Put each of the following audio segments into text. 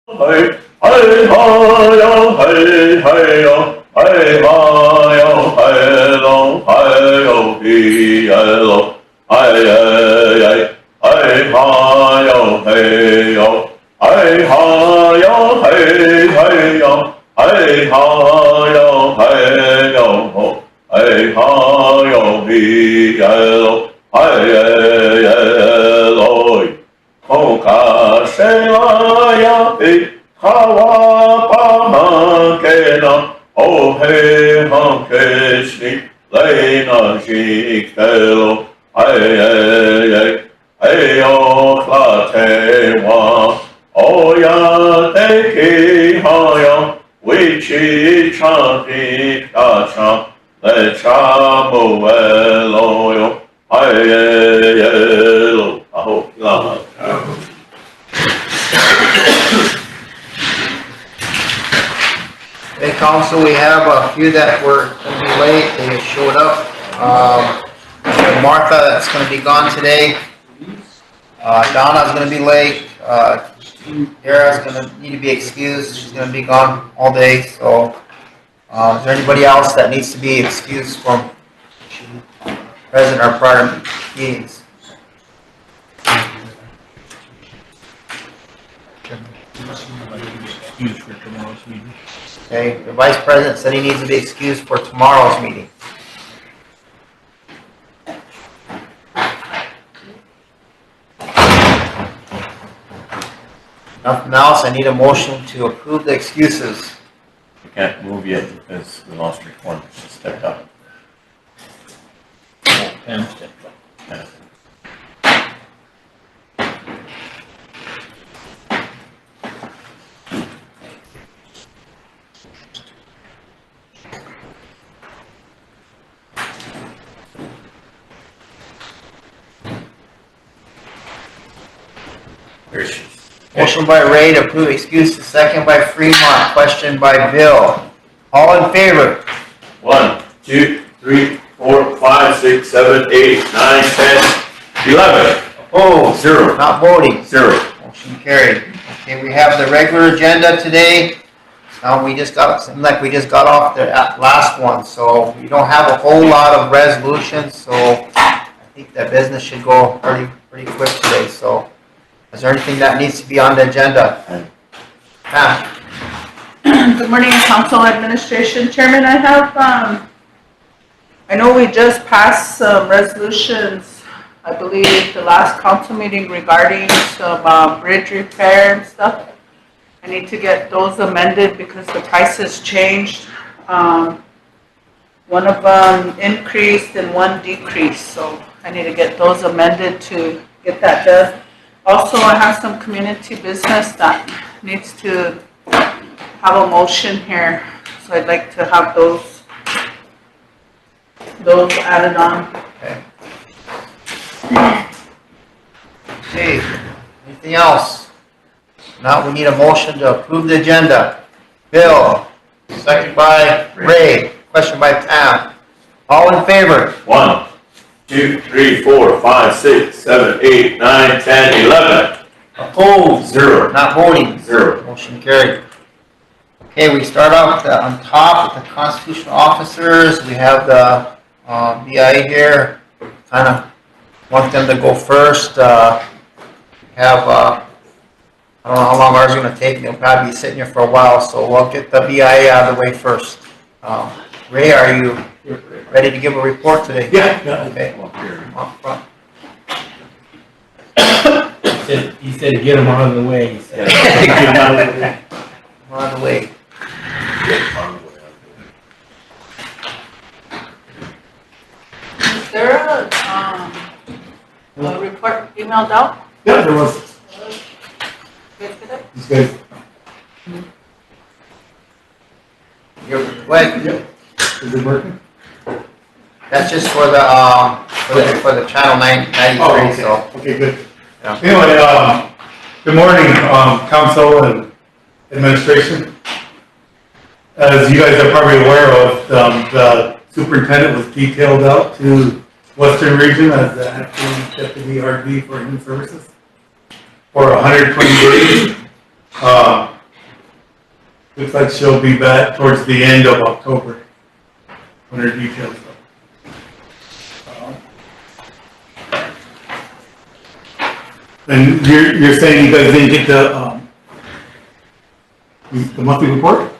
Hey, hey, hi-yo, hey, hey-yo, hey, hi-yo, hey-lo, hi-yo, he-hello, hey, hey, hey, hi-yo, hey-yo, hey, hi-yo, hey, hey-yo, hey, hi-yo, hey-yo, ho, hey, hi-yo, he-hello, hey, hey-hello. Okasewaya Kawapamangena Ohe Hankeshni Lena Jikelo Ay Ayo Klatewa Oya Teki Haya Wichi Chanti Kacha Lechamu Eloyo Ayelo Aho Lama. Hey, Council, we have a few that were going to be late. They showed up. Martha, that's going to be gone today. Donna's going to be late. Dara's going to need to be excused. She's going to be gone all day. So, is there anybody else that needs to be excused from present or prior meetings? Excused for tomorrow's meeting. Okay, the Vice President said he needs to be excused for tomorrow's meeting. Nothing else, I need a motion to approve the excuses. We can't move yet because we lost your quorum. She stepped up. Pam stepped up. Yeah. There she is. Motion by Ray to approve excuses, second by Fremont, question by Bill. All in favor? 1, 2, 3, 4, 5, 6, 7, 8, 9, 10, 11. Opposed? 0. Not voting. 0. Motion carried. Okay, we have the regular agenda today. Now seemed like we just got off the last one, so we don't have a whole lot of resolutions, so I think that business should go pretty quick today, so. Is there anything that needs to be on the agenda? Pam? Good morning, Council Administration. Chairman, I have, I know we just passed some resolutions, I believe, the last council meeting regarding some bridge repair and stuff. I need to get those amended because the prices changed. One of them increased and one decreased, so I need to get those amended to get that done. Also, I have some community business that needs to have a motion here, so I'd like to have those added on. Okay, anything else? Now we need a motion to approve the agenda. Bill, second by Ray, question by Pam. All in favor? 1, 2, 3, 4, 5, 6, 7, 8, 9, 10, 11. Opposed? 0. Not voting? 0. Motion carried. Okay, we start off on top with the constitutional officers. We have the BI here. Kind of want them to go first. I don't know how long ours is going to take. They'll probably be sitting here for a while, so we'll get the BI out of the way first. Ray, are you ready to give a report today? Yeah. Okay. Up front. He said to get him out of the way. He said. On the way. Is there a report emailed out? Yeah, there was. You guys get it? He's good. Go ahead. Yep. Is it working? That's just for the channel 93. Oh, okay. So Okay, good. Yeah. Anyway, good morning, council and administration. As you guys are probably aware of, the superintendent was detailed out to Western Region as the acting deputy RD for human services for 120 days. Looks like she'll be back towards the end of October when her details are. And you're saying you guys didn't get the monthly report?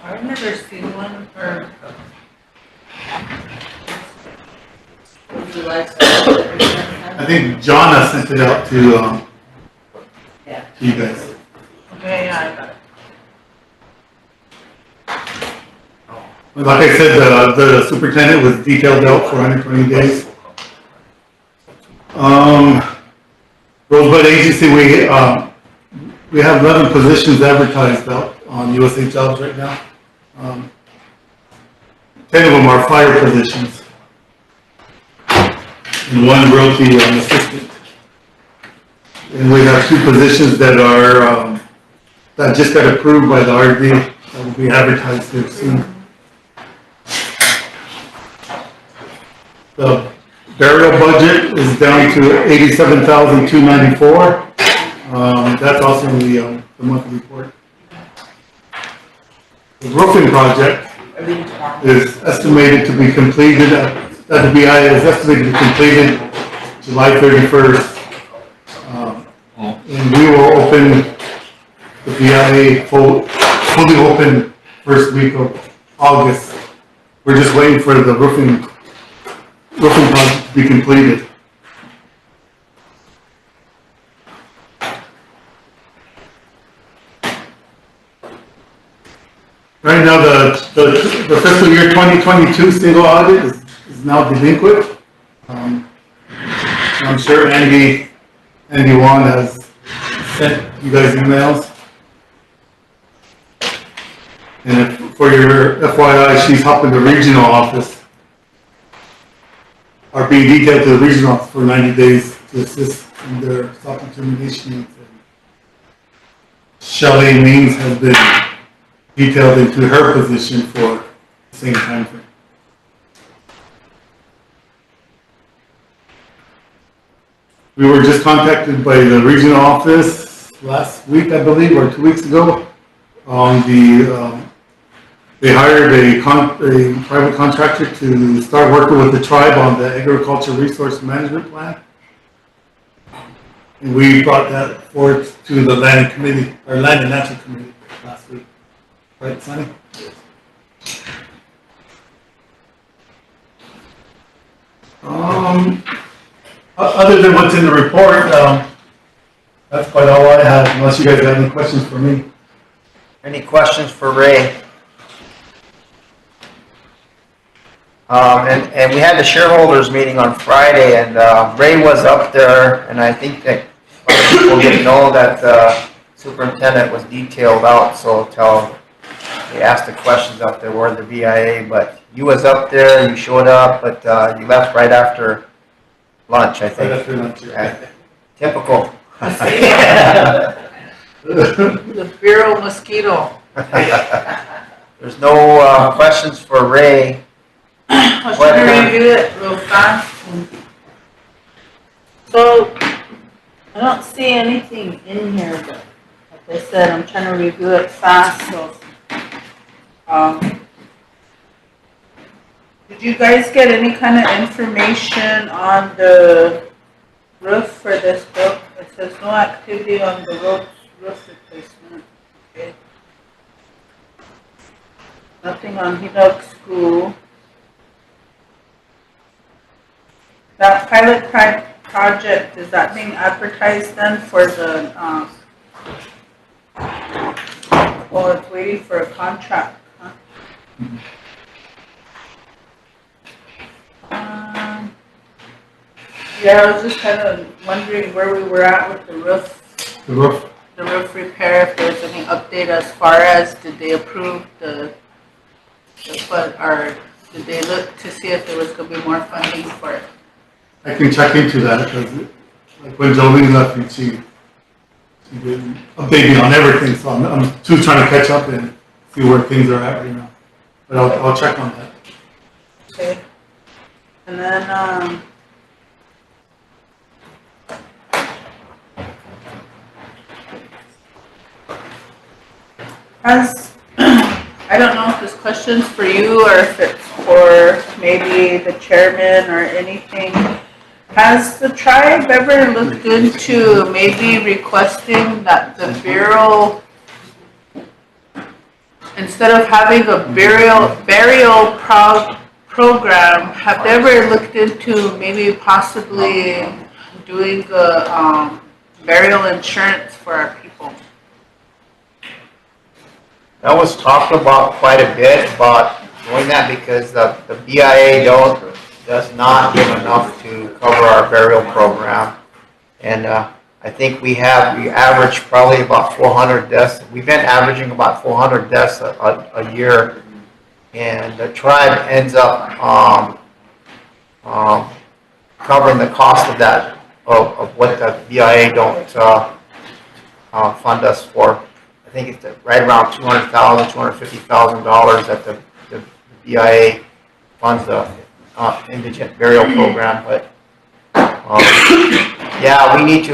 I've never seen one for. Would you like to? I think Jonna sent it out to you guys. Okay, yeah, I got it. Like I said, the superintendent was detailed out for 120 days. Rosebud agency, we have 11 positions advertised out on USA Jobs right now. 10 of them are fire positions. And one realty assistant. And we have 2 positions that are, that just got approved by the RD that will be advertised here soon. The burial budget is down to $87,294. That's also in the monthly report. The roofing project is estimated to be completed, the BI is estimated to be completed July 31st. And we will open the BIA fully open first week of August. We're just waiting for the roofing project to be completed. Right now, the fiscal year 2022 single audit is now delinquent. I'm sure Andy Wan has sent you guys emails. And for your FYI, she's helping the regional office, are being detailed to the regional office for 90 days to assist in their self-determination needs. Shelley Means has been detailed into her position for the same time frame. We were just contacted by the regional office last week, I believe, or 2 weeks ago, on they hired a private contractor to start working with the tribe on the agriculture resource management plan. And we brought that forward to the land committee, or land and natural committee last week. Right, Sonny? Other than what's in the report, that's quite all I have, unless you guys have any questions for me. Any questions for Ray? And we had the shareholders meeting on Friday, and Ray was up there, and I think that people didn't know that the superintendent was detailed out, so they asked the questions up there were the VIA, but you was up there, you showed up, but you left right after lunch, I think. Right after lunch, yeah. Typical. The Bureau mosquito. There's no questions for Ray. I was trying to review it real fast. So, I don't see anything in here, but like I said, I'm trying to review it fast, so. Did you guys get any kind of information on the roof for this book? It says no activity on the roof replacement. Okay. Nothing on Hinook School. That pilot project, is that being advertised then for the, well, it's waiting for a contract, huh? Yeah, I was just kind of wondering where we were at with the roof. The roof. The roof repair, if there's any update as far as, did they approve the fund, or did they look to see if there was going to be more funding for it? I can check into that, because like when Jolene left, she didn't update me on everything, so I'm too trying to catch up and see where things are at right now. But I'll check on that. Okay. And then, Has, I don't know if this question's for you or if it's for maybe the chairman or anything. Has the tribe ever looked into maybe requesting that the Bureau, instead of having a burial program, have they ever looked into maybe possibly doing a burial insurance for our people? That was talked about quite a bit about doing that because the BIA does not give enough to cover our burial program. And I think we average probably about 400 deaths. We've been averaging about 400 deaths a year. And the tribe ends up covering the cost of that, of what the BIA don't fund us for. I think it's right around $200,000, $250,000 that the BIA funds the indigent burial program. But yeah, we need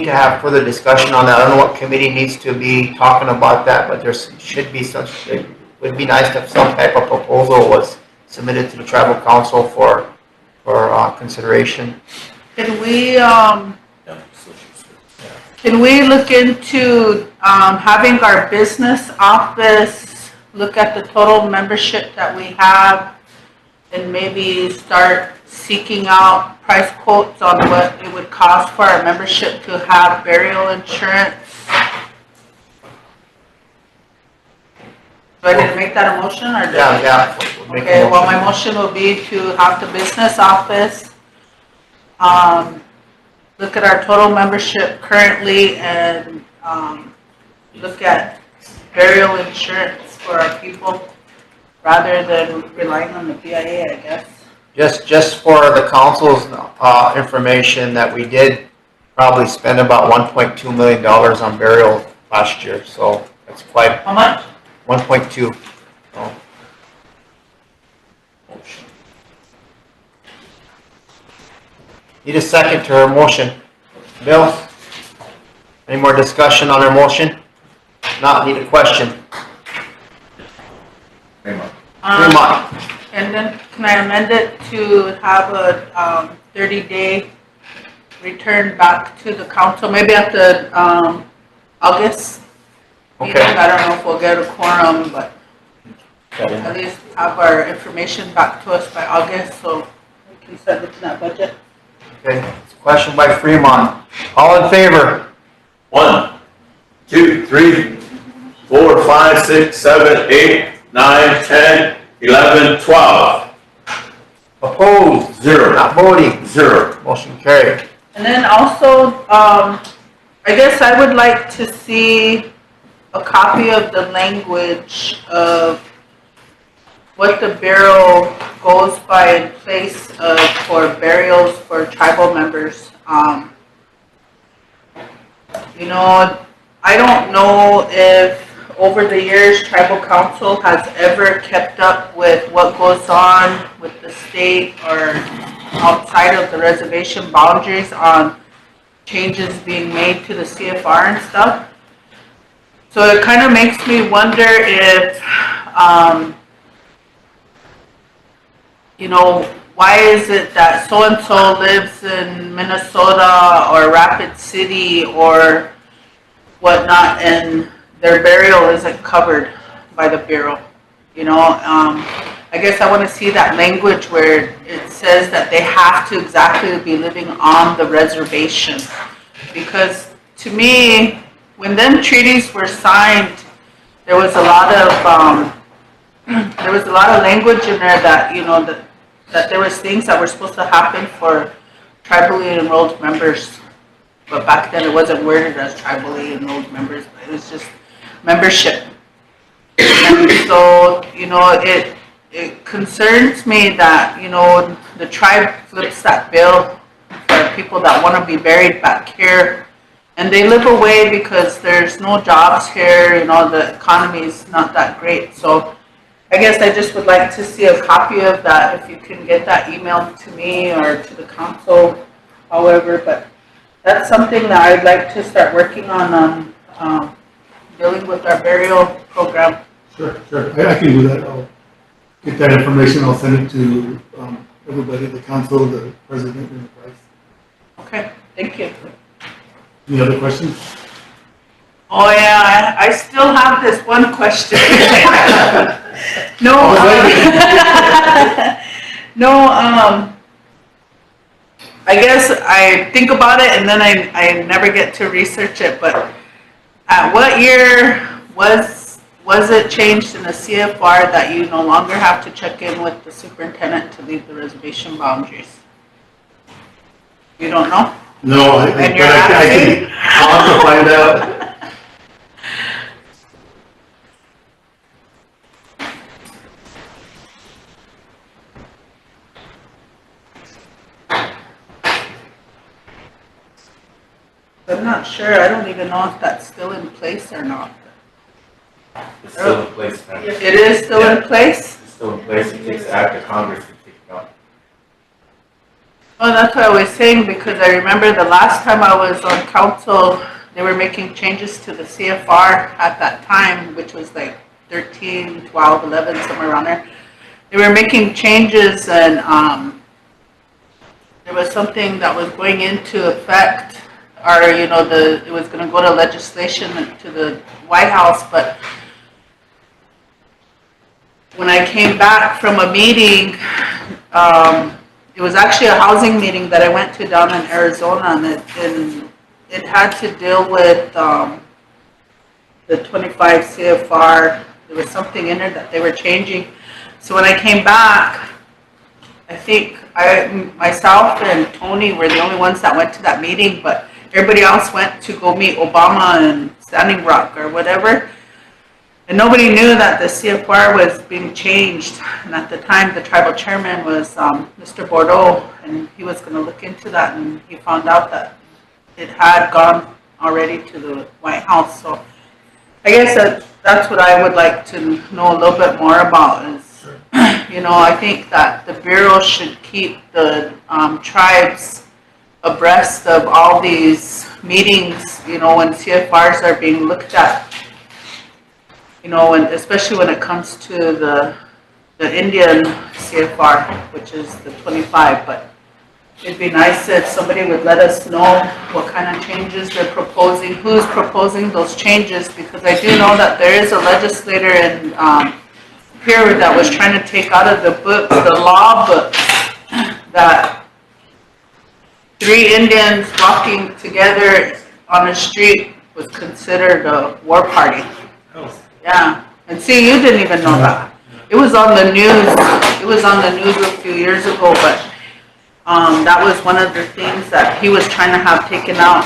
to have further discussion on that. I don't know what committee needs to be talking about that, but there should be such. It would be nice if some type of proposal was submitted to the tribal council for consideration. Can we look into having our business office look at the total membership that we have and maybe start seeking out price quotes on what it would cost for our membership to have burial insurance? Do I need to make that a motion or? Yeah. We'll Okay, well, my motion will be to have the business office look at our total membership currently and look at burial insurance for our people rather than relying on the BIA, I guess. Just for the council's information, that we did probably spend about $1.2 million on burial last year, so that's quite. How much? 1.2. So. Need a second to her motion. Bill? Any more discussion on her motion? Not need a question. Fremont. And then can I amend it to have a 30-day return back to the council, maybe at the August meeting? Okay. I don't know if we'll get a quorum, but at least have our information back to us by August so we can start looking at budget. Okay. Question by Fremont. All in favor? 1, 2, 3, 4, 5, 6, 7, 8, 9, 10, 11, 12. Opposed? 0. Not voting? 0. Motion carried. And then also, I guess I would like to see a copy of the language of what the Bureau goes by in place of for burials for tribal members. You know, I don't know if over the years Tribal Council has ever kept up with what goes on with the state or outside of the reservation boundaries on changes being made to the CFR and stuff. So it kind of makes me wonder if, you know, why is it that so-and-so lives in Minnesota or Rapid City or whatnot and their burial isn't covered by the Bureau? You know, I guess I want to see that language where it says that they have to exactly be living on the reservation. Because to me, when them treaties were signed, there was a lot of language in there that, you know, that there was things that were supposed to happen for tribally enrolled members. But back then it wasn't worded as tribally enrolled members, but it was just membership. And so, you know, it concerns me that, you know, the tribe flips that bill for people that want to be buried back here. And they live away because there's no jobs here, you know, the economy is not that great. So I guess I just would like to see a copy of that, if you can get that emailed to me or to the council, however. But that's something that I'd like to start working on dealing with our burial program. Sure. I can do that. I'll get that information. I'll send it to everybody, the council, the president, and the vice. Okay, thank you. Any other questions? Oh, yeah, I still have this one question. No, I guess I think about it and then I never get to research it, but at what year was it changed in the CFR that you no longer have to check in with the superintendent to leave the reservation boundaries? You don't know? No, And but you're asking? I'll have to find out. I'm not sure. I don't even know if that's still in place or not. It's still in place, man. It is still in place? It's still in place. It takes the act of Congress to take it out. Oh, that's what I was saying, because I remember the last time I was on council, they were making changes to the CFR at that time, which was like 13, 12, 11, somewhere around there. They were making changes and there was something that was going into effect, or, it was going to go to legislation to the White House, but when I came back from a meeting, it was actually a housing meeting that I went to down in Arizona, and it had to deal with the 25 CFR. There was something in there that they were changing. So when I came back, I think myself and Tony were the only ones that went to that meeting, but everybody else went to go meet Obama in Standing Rock or whatever. And nobody knew that the CFR was being changed. And at the time, the tribal chairman was Mr. Bordeaux, and he was going to look into that, and he found out that it had gone already to the White House. So I guess that's what I would like to know a little bit more about is, I think that the Bureau should keep the tribes abreast of all these meetings, when CFRs are being looked at. And especially when it comes to the Indian CFR, which is the 25, but it'd be nice if somebody would let us know what kind of changes they're proposing, who's proposing those changes, because I do know that there is a legislator in here that was trying to take out of the books, the law books, that 3 Indians walking together on a street was considered a war party. Yeah, and see, you didn't even know that. It was on the news. It was on the news a few years ago, but that was one of the things that he was trying to have taken out,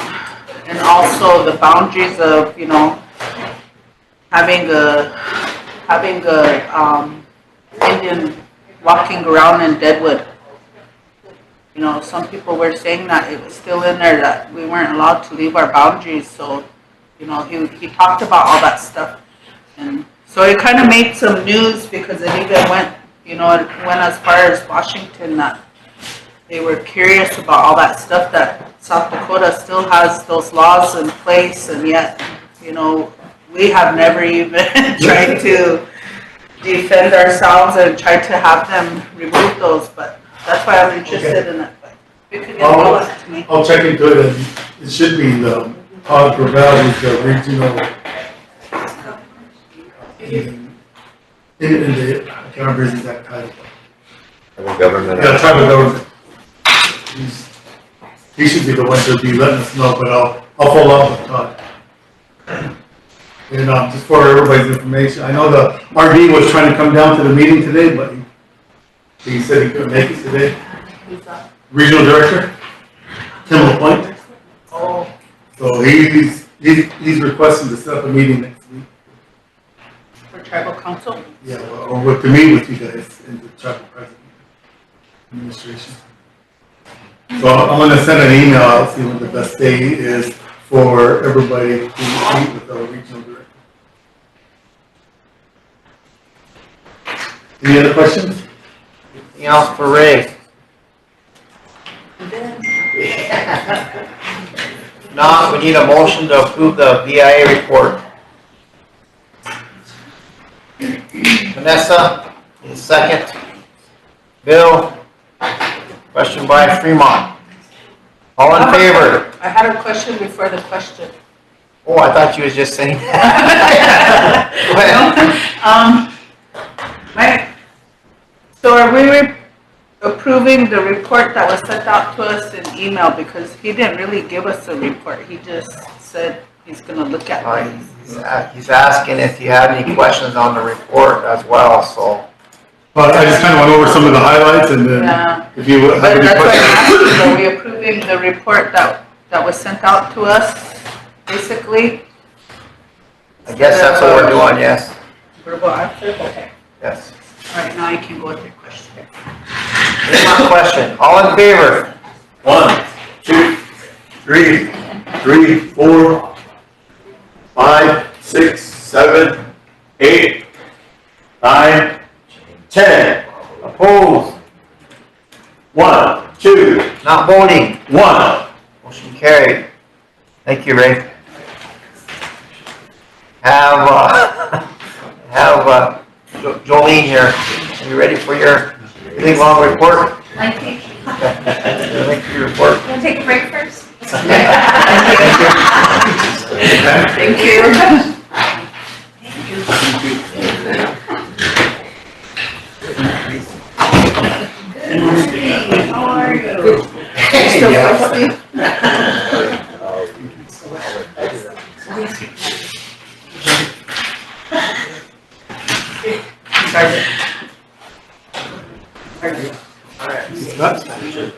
and also the boundaries of having a Indian walking around in Deadwood. Some people were saying that it was still in there, that we weren't allowed to leave our boundaries. So, he talked about all that stuff. And so it kind of made some news, because it even went, it went as far as Washington, that they were curious about all that stuff, that South Dakota still has those laws in place, and yet, we have never even tried to defend ourselves and tried to have them remove those, but that's why I'm interested in it. But you could get all that to me. I'll check into it, and it should be the Osprey Valley is the regional. In the, I can't remember his exact title. Government. Yeah, tribal government. He should be the one to be letting us know, but I'll follow up with Todd. And just for everybody's information, I know the RD was trying to come down to the meeting today, but he said he couldn't make it today. Regional Director, Tim LaPointe. Oh. So he's requesting to set up a meeting next week. For tribal council? Yeah, or to meet with you guys in the tribal president administration. So I'm gonna send an email out, see when the best day is for everybody to meet with the regional director. Any other questions? Anything else for Ray? No, we need a motion to approve the VIA report. Vanessa, need a second. Bill, question by Fremont. All in favor? I had a question before the question. Oh, I thought you was just saying that. Go ahead. So are we approving the report that was sent out to us in email? Because he didn't really give us a report. He just said he's gonna look at it. He's asking if you have any questions on the report as well, so. But I just kind of went over some of the highlights and then Yeah. if you have But any that's what I'm questions. asking, are we approving the report that was sent out to us, basically? I guess that's what we're doing, yes. Verbal answer, okay. Yes. All right, now you can go with your question. Any more question? All in favor? 1, 2, 3, 4, 5, 6, 7, 8, 9, 10. Opposed? 1, 2, Not voting? 1. Motion carried. Thank you, Ray. Have Jolene here. Are you ready for your big long report? Thank you. Thank you for your report. Want to take a break first? Thank you. How are you?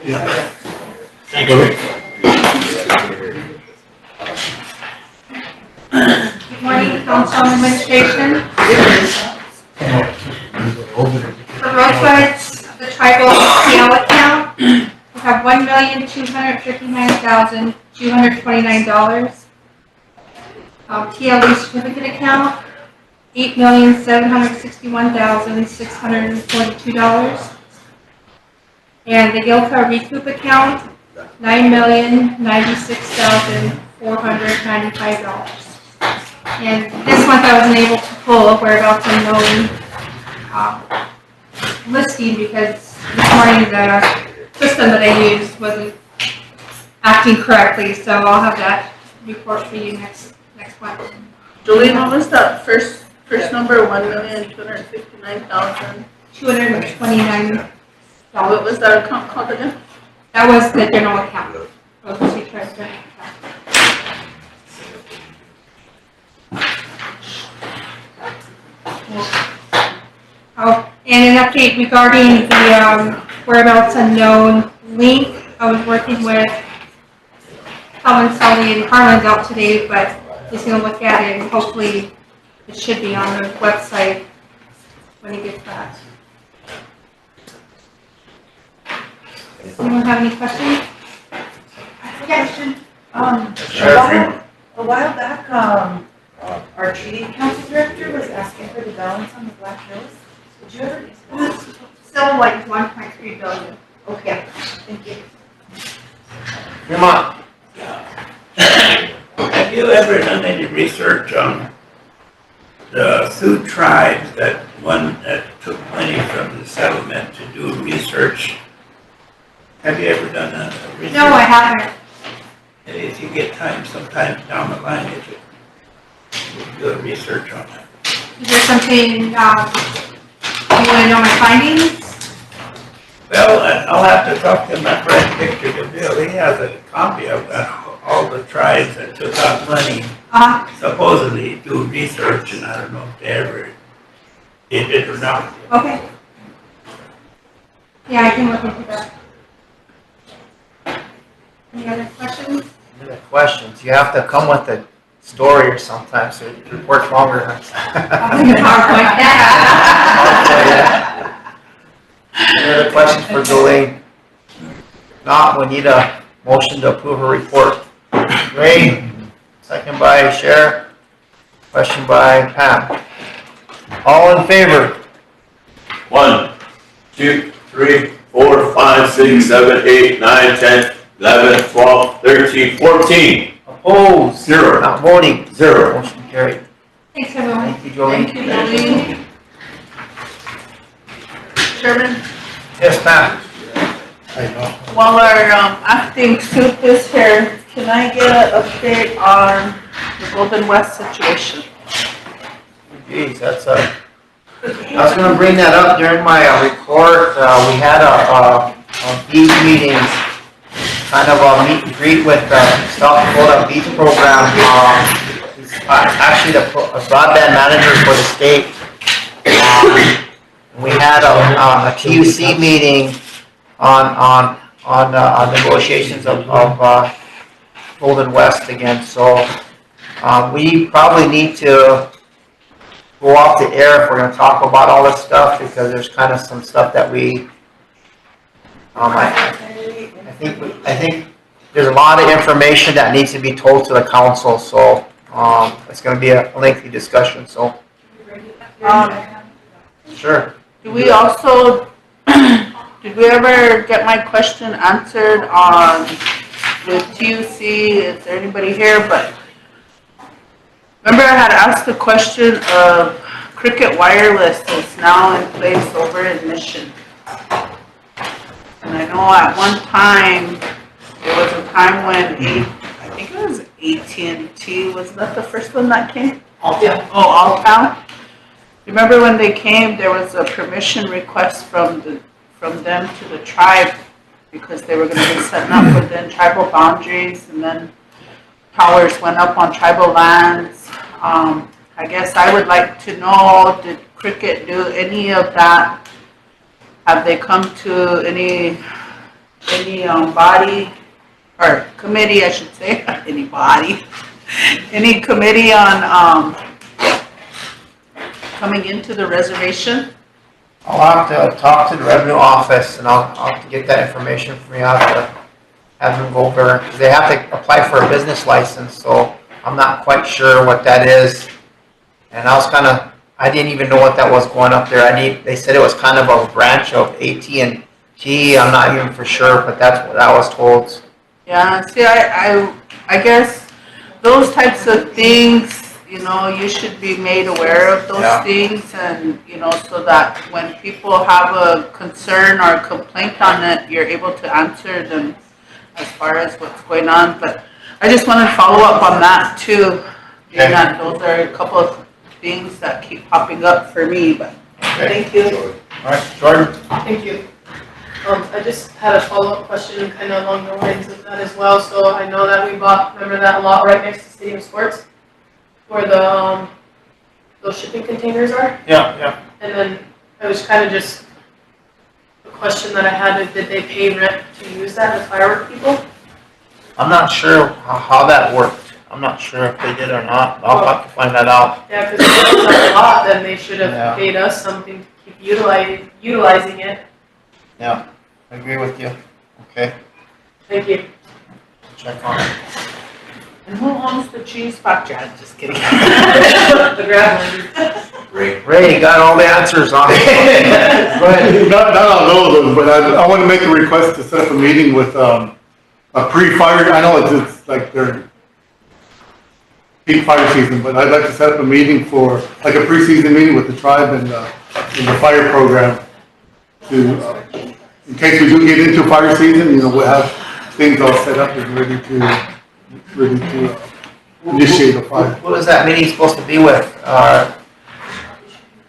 Yeah. Good morning, Council and Administration. For Rosebud, the tribal TL account, we have $1,259,229. TLE certificate account, $8,761,642. And the GILCA recoup account, $9,096,495. And this month I wasn't able to pull a whereabouts unknown listing because this morning the system that I used wasn't acting correctly, so I'll have that report for you next month. Jolene, what was that first number, 1,259,000? $229. What was that account called again? That was the general account. That was the treasurer's general account. Oh, and an update regarding the whereabouts unknown link. I was working with Colin Sully and Harlan's out today, but he's going to look at it and hopefully it should be on the website when he gets back. Anyone have any questions? Question. Sure. A while back, our treaty council director was asking for the balance on the Black Hills. Did you ever? Still like 1.3 billion. Okay, thank you. Come on. Have you ever done any research on the Sioux tribes, that one that took money from the settlement to do research? Have you ever done a research? No, I haven't. If you get time sometime down the line, if you do a research on that. Is there something, you want to know my findings? Well, I'll have to talk to my friend Victor DeVille. He has a copy of all the tribes that took out money, supposedly do research, and I don't know if they ever did it or not. Okay. Yeah, I can look into that. Any other questions? Any other questions? You have to come with a story or something, so your report's longer. I'll bring a PowerPoint. Any other questions for Jolene? Not, we need a motion to approve a report. Ray, second by Sheriff, question by Pam. All in favor? 1, 2, 3, 4, 5, 6, 7, 8, 9, 10, 11, 12, 13, 14. Opposed? 0. Not voting? 0. Motion carried. Thanks, everyone. Thank you, Jolene. Thank you, Jolene. Chairman, Yes, ma'am. while our acting soup is here, can I get an update on the Golden West situation? Geez, that's I was gonna bring that up during my report. We had a beach meeting, kind of a meet and greet with South Dakota Beach Program. He's actually the broadband manager for the state. We had a TUC meeting on negotiations of Golden West again. So we probably need to go off the air if we're going to talk about all this stuff, because there's kind of some stuff that I think there's a lot of information that needs to be told to the council. So it's going to be a lengthy discussion. So sure. Do we also, did we ever get my question answered on with TUC? Is there anybody here? But remember I had asked the question of Cricket Wireless is now in place over in Mission. And I know at one time, there was a time when I think it was AT&T, was that the first one that came? Yeah. Oh, Alltown? Remember when they came, there was a permission request from them to the tribe, because they were gonna be setting up within tribal boundaries, and then towers went up on tribal lands. I guess I would like to know, did Cricket do any of that? Have they come to any body, or committee, I should say, any body, any committee on, coming into the reservation? I'll have to talk to the revenue office, and I'll have to get that information from you. I'll have to have them go over, because they have to apply for a business license, so I'm not quite sure what that is. And I didn't even know what that was going up there. They said it was kind of a branch of AT&T. I'm not even for sure, but that's what I was told. Yeah, see, I guess those types of things, you should be made aware of those things, and, so that when people have a concern or a complaint on it, you're able to answer them as far as what's going on. But I just want to follow up on that too, being that those are a couple of things that keep popping up for me, but thank you. All right, Jordan? Thank you. I just had a follow-up question kind of along the lines of that as well. So I know that we bought, remember that lot right next to Stadium Sports, where the those shipping containers are? Yeah. And then I was kind of just, a question that I had is, did they pay rent to use that, the firework people? I'm not sure how that worked. I'm not sure if they did or not. I'll have to find that out. Yeah, because if it was a lot, then they should have paid us something to keep utilizing it. Yeah, I agree with you. Okay, Thank you. check on it. And who owns the cheese factory? I'm just kidding. The grab Ray, got all the answers on it. Go ahead. Not on those, but I want to make a request to set up a meeting with, a pre-fire, I know it's like their peak fire season, but I'd like to set up a meeting for, like a pre-season meeting with the tribe and the fire program to, in case we do get into fire season, we'll have things all set up and ready to initiate a fire. What is that meeting supposed to be with?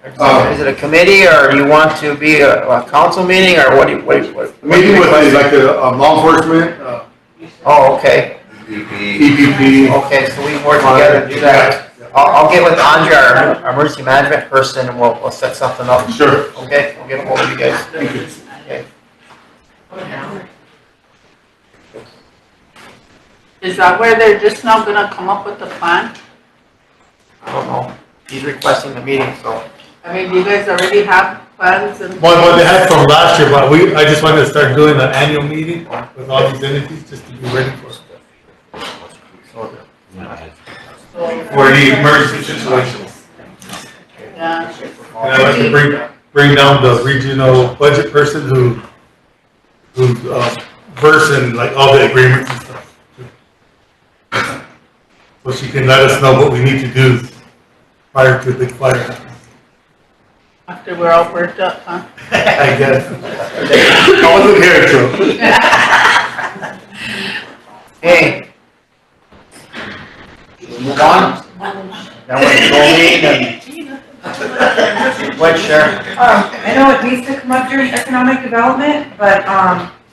Is it a committee, or do you want to be a council meeting, or what? Meeting with like the law enforcement, Oh, okay. EPP. Okay, so we can work together to do that. I'll get with Andre, our emergency management person, and we'll set something up. Sure. Okay, we'll get a hold of you guys. Thank you. Okay. Is that where they're just now gonna come up with the plan? I don't know. He's requesting the meeting, so. I mean, do you guys already have plans and? Well, they had from last year, but I just wanted to start doing an annual meeting with all these entities just to be ready for the emergency situations. Yeah. And I'd like to bring down the regional budget person who's versed in like all the agreements and stuff. So she can let us know what we need to do prior to the big fire. After we're all worked up, huh? I guess. I wasn't here, so. Hey. Move on. Now we're going and. What, Sharon? I know it needs to come up during economic development, but,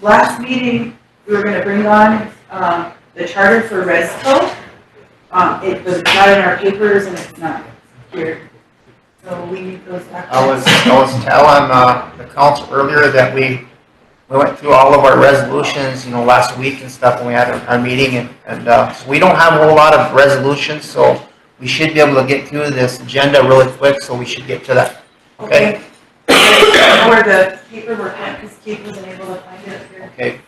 last meeting, we were gonna bring on, the charter for ResCo. It was not in our papers and it's not here. So we need those back. I was telling, the council earlier that we went through all of our resolutions, last week and stuff when we had our meeting and so we don't have a whole lot of resolutions, so we should be able to get through this agenda really quick, so we should get to that. Okay? I know where the paperwork went, because Keith wasn't able to find it here. Okay.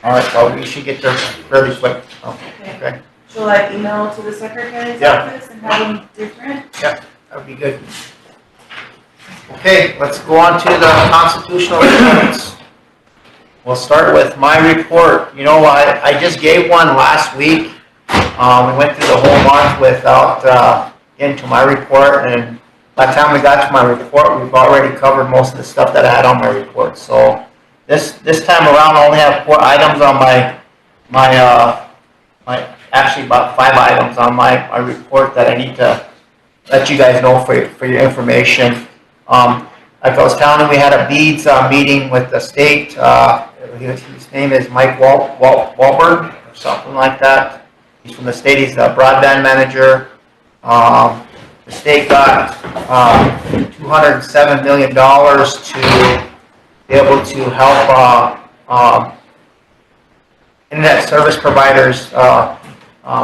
All right, well, we should get there fairly quick. Okay. Shall I email to the secretary's Yeah. office and have them different? That would be good. Okay, let's go on to the constitutional reports. We'll start with my report. I just gave one last week. We went through the whole month without getting to my report, and by the time we got to my report, we've already covered most of the stuff that I had on my report. So this time around, I only have 4 items on my actually about 5 items on my report that I need to let you guys know for your information. Like I was telling you, we had a BEADS meeting with the state. His name is Mike Wahlberg or something like that. He's from the state. He's the broadband manager. The state got $207 million to be able to help internet service providers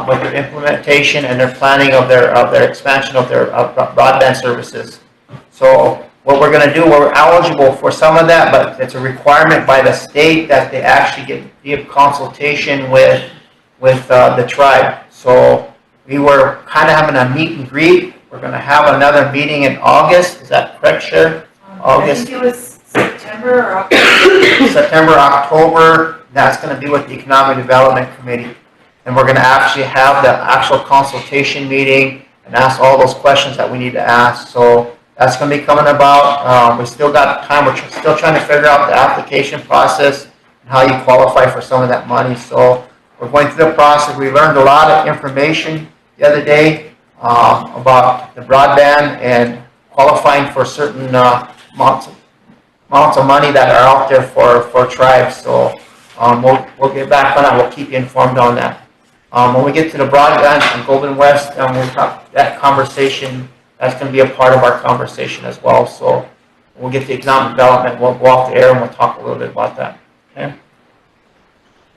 with their implementation and their planning of their expansion of their broadband services. So what we're going to do, we're eligible for some of that, but it's a requirement by the state that they actually give consultation with the tribe. So we were kind of having a meet and greet. We're going to have another meeting in August. Is that correct, Sharon? August. I think it was September or October. September, October. That's going to be with the Economic Development Committee. And we're going to actually have the actual consultation meeting and ask all those questions that we need to ask. So that's going to be coming about. We still got time. We're still trying to figure out the application process and how you qualify for some of that money. So we're going through the process. We learned a lot of information the other day about the broadband and qualifying for certain amounts of money that are out there for tribes. So we'll get back on that. We'll keep you informed on that. When we get to the broadband and Golden West, we'll have that conversation. That's going to be a part of our conversation as well. So we'll get to economic development. We'll go off the air and we'll talk a little bit about that. Okay.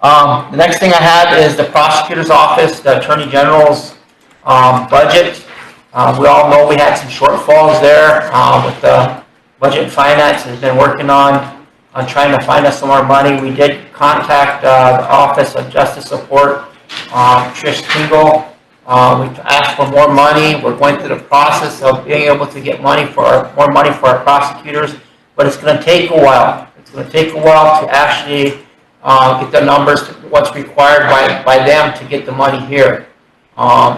The next thing I have is the prosecutor's office, the attorney general's budget. We all know we had some shortfalls there with the budget and finance has been working on trying to find us some more money. We did contact the Office of Justice Support, Trish Tingle. We asked for more money. We're going through the process of being able to get more money for our prosecutors, but it's going to take a while. It's going to take a while to actually get the numbers to what's required by them to get the money here.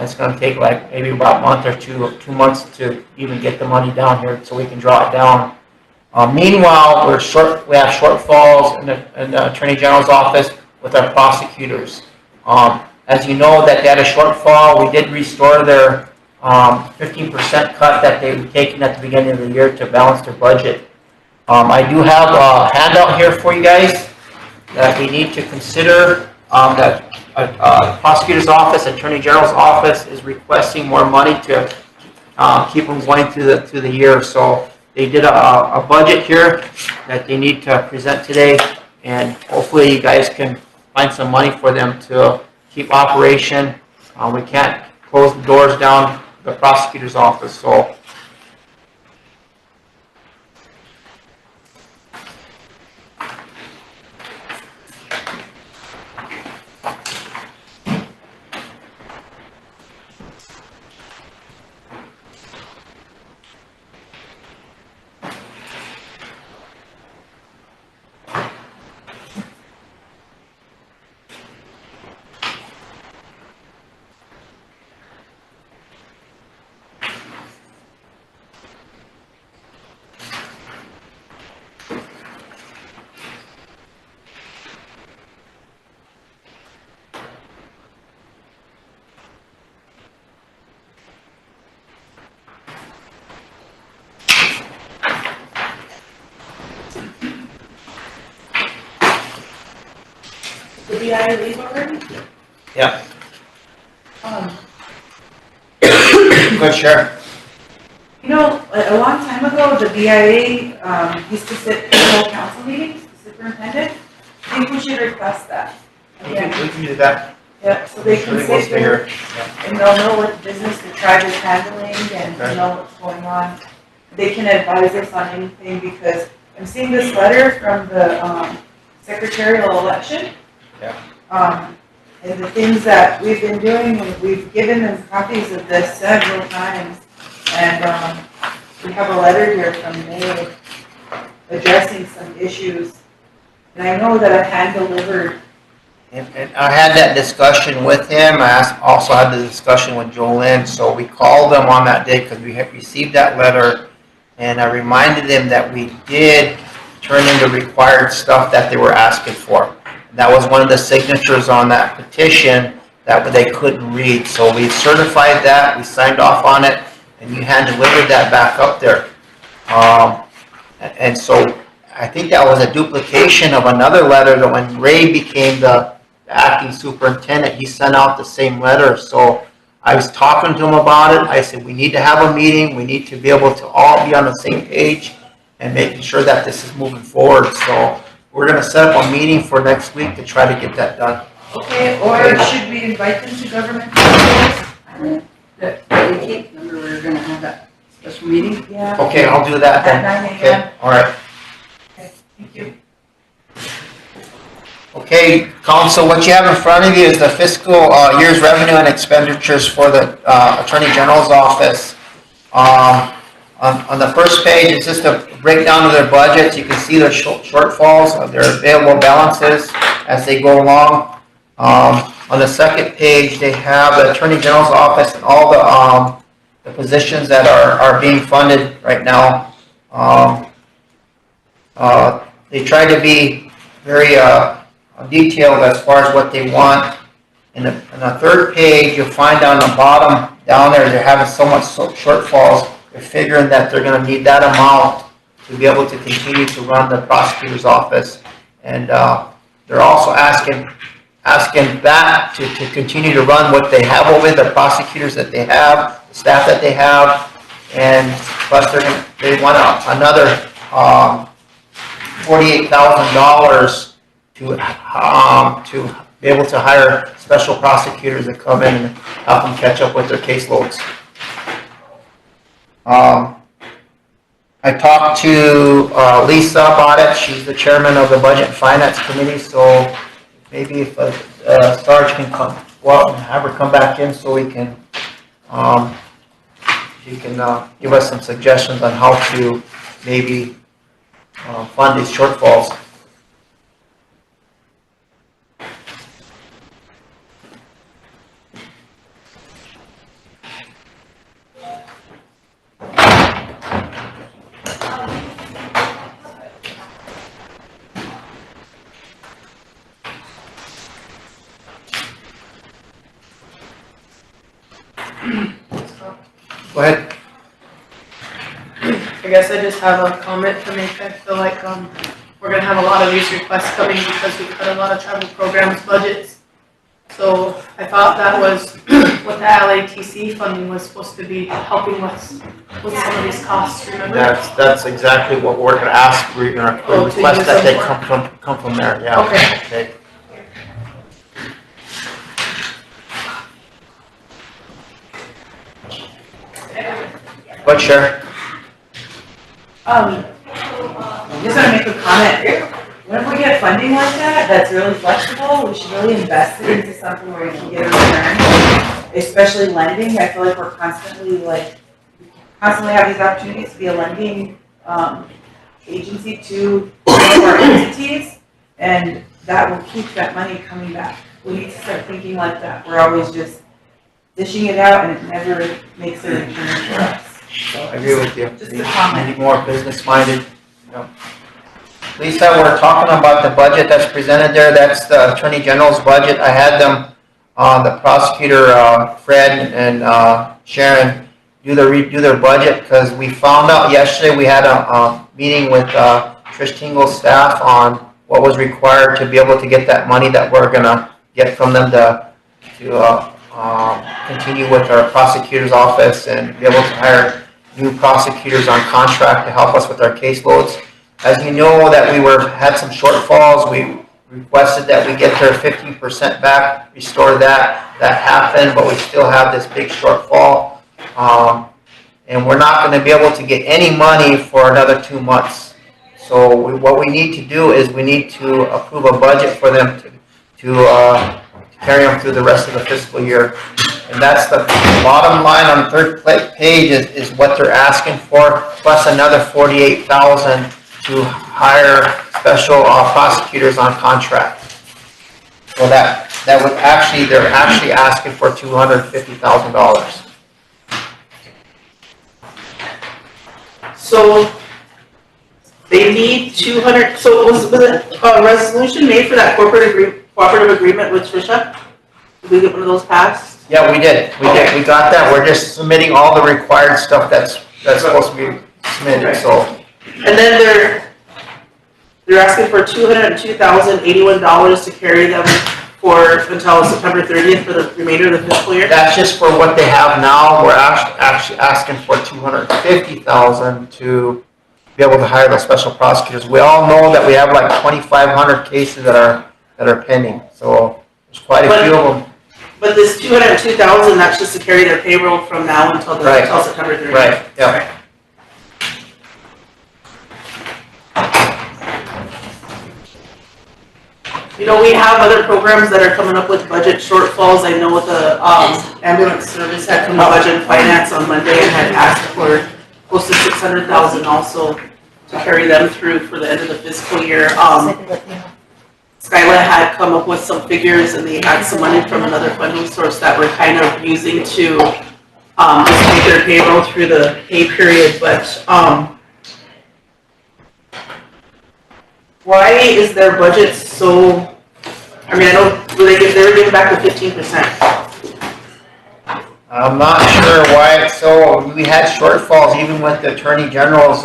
It's going to take like maybe about a month or 2 months to even get the money down here so we can draw it down. Meanwhile, we have shortfalls in the Attorney General's office with our prosecutors. As you know, that they had a shortfall. We did restore their 15% cut that they were taking at the beginning of the year to balance their budget. I do have a handout here for you guys that we need to consider. That prosecutor's office, Attorney General's office is requesting more money to keep them going through the year. So they did a budget here that they need to present today, and hopefully you guys can find some money for them to keep operation. We can't close the doors down the prosecutor's office. So BIA leave already? Yeah. Um, Good, Sheriff. You know, a long time ago, the BIA, used to sit in the whole council meetings, the superintendent. I think we should request that. We Again, can do that. yeah, so they can Really wants sit to here hear. and they'll know what business the tribe is handling and Okay. know what's going on. They can advise us on anything because I'm seeing this letter from the, secretarial election. Yeah. And the things that we've been doing, we've given them copies of this several times. And, we have a letter here from May addressing some issues. And I know that I hand delivered. And I had that discussion with him. Also had the discussion with Jolynn. So we called them on that day because we had received that letter. And I reminded them that we did turn in the required stuff that they were asking for. That was one of the signatures on that petition that they couldn't read. So we certified that, we signed off on it, and you hand delivered that back up there. And so I think that was a duplication of another letter that when Ray became the acting superintendent, he sent out the same letter. So I was talking to him about it. I said, we need to have a meeting. We need to be able to all be on the same page and making sure that this is moving forward. So we're going to set up a meeting for next week to try to get that done. Okay, or should we invite them to government councils? That 18th, remember we were gonna have that special meeting? Yeah. Okay, I'll do that then. At 9 Okay, a.m. all right. Okay, thank you. Okay, council, what you have in front of you is the fiscal year's revenue and expenditures for the Attorney General's office. On the first page, it's just a breakdown of their budgets. You can see their shortfalls of their available balances as they go along. On the second page, they have the Attorney General's office and all the positions that are being funded right now. They try to be very detailed as far as what they want. In the third page, you'll find down the bottom, down there, they're having so much shortfalls. They're figuring that they're going to need that amount to be able to continue to run the prosecutor's office. And they're also asking that to continue to run what they have over there, the prosecutors that they have, the staff that they have, and plus they want another $48,000 to be able to hire special prosecutors that come in and help them catch up with their caseloads. I talked to Lisa about it. She's the chairman of the Budget and Finance Committee, so maybe if Sarge can come, well, and have her come back in so we can, she can give us some suggestions on how to maybe fund these shortfalls. Go ahead. I guess I just have a comment to make. I feel like we're gonna have a lot of these requests coming because we cut a lot of travel programs budgets. So I thought that was what the LATC funding was supposed to be helping with some of these costs, remember? That's exactly what we're gonna ask. We're gonna request that they come from there, yeah. Okay. But sure. I'm just gonna make a comment. Whenever we get funding like that, that's really flexible, we should really invest it into something where we can get a return, especially lending. I feel like we're constantly have these opportunities to be a lending, agency to one of our entities, and that will keep that money coming back. We need to start thinking like that. We're always just dishing it out and it never makes a return for us. I agree with you. Just a comment. Need more business-minded. Yeah. Lisa, we're talking about the budget that's presented there. That's the Attorney General's budget. I had them, the prosecutor, Fred and Sharon, redo their budget because we found out yesterday we had a meeting with Trish Tingle's staff on what was required to be able to get that money that we're gonna get from them to continue with our prosecutor's office and be able to hire new prosecutors on contract to help us with our caseloads. As you know that we had some shortfalls, we requested that we get their 15% back, restore that. That happened, but we still have this big shortfall. And we're not going to be able to get any money for another 2 months. So what we need to do is we need to approve a budget for them to carry them through the rest of the fiscal year. And that's the bottom line on the third page is what they're asking for, plus another $48,000 to hire special prosecutors on contract. So that would actually, they're actually asking for $250,000. So they need 200, so was it a resolution made for that cooperative agreement with Tricia? Did we get one of those passed? Yeah, we did. We got that. We're just submitting all the required stuff that's supposed to be submitted, so. And then they're asking for $202,081 to carry them until September 30th for the remainder of the fiscal year? That's just for what they have now. We're actually asking for $250,000 to be able to hire the special prosecutors. We all know that we have like 2,500 cases that are pending, so there's quite a few of them. But this $202,000, that's just to carry their payroll from now until September 30th? Right, yeah. You know, we have other programs that are coming up with budget shortfalls. I know the ambulance service had come to budget and finance on Monday and had asked for close to $600,000 also to carry them through for the end of the fiscal year. Skyla had come up with some figures and they had some money from another funding source that we're kind of using to just make their payroll through the pay period, but why is their budget so, I mean, I know they were giving back the 15%. I'm not sure why it's so, we had shortfalls even with the Attorney General's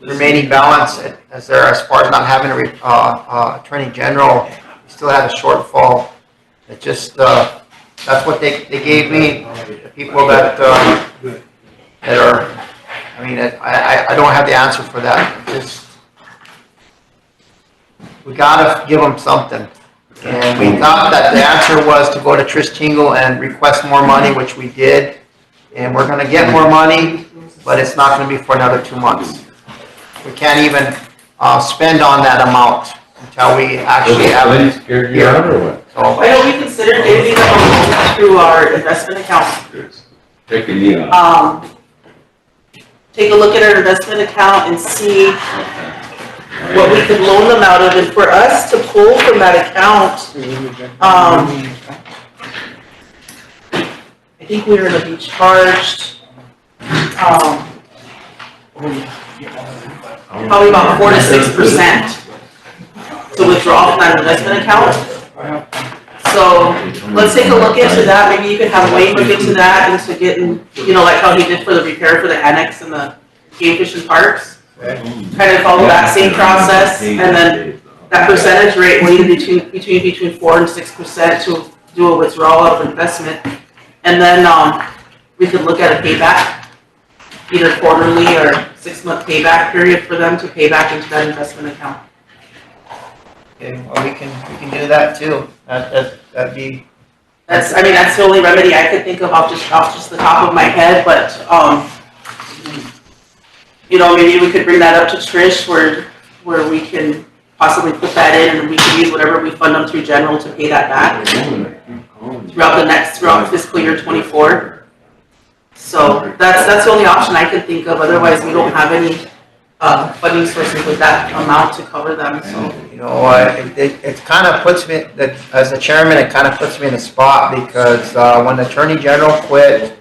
remaining balance as far as not having a Attorney General, we still had a shortfall. It just, that's what they gave me, the people that are, I mean, I don't have the answer for that. Just, we gotta give them something. And we thought that the answer was to go to Trish Tingle and request more money, which we did. And we're gonna get more money, but it's not gonna be for another 2 months. We can't even spend on that amount until we actually have it here. So, Why don't we consider giving them a loan through our investment account? Take a knee on. Take a look at our investment account and see what we could loan them out of, and for us to pull from that account, I think we're gonna be charged, probably about 4 to 6% to withdraw from that investment account. So let's take a look into that. Maybe you could have Wayne look into that, into getting, you know, like how he did for the repair for the annex and the game fish and parks. Kind of follow that same process, and then that percentage rate will either between 4 and 6% to do a withdrawal of investment, and then we could look at a payback, either quarterly or 6-month payback period for them to pay back into that investment account. okay, well, we can do that too. That'd be. That's the only remedy I could think of off just the top of my head, but you know, maybe we could bring that up to Trish where we can possibly put that in, and we can use whatever we fund them through general to pay that back throughout fiscal year 24. So that's the only option I can think of. Otherwise, we don't have any funding sources with that amount to cover them. So You know, it kind of puts me, as a chairman, it kind of puts me in a spot because when the Attorney General quit,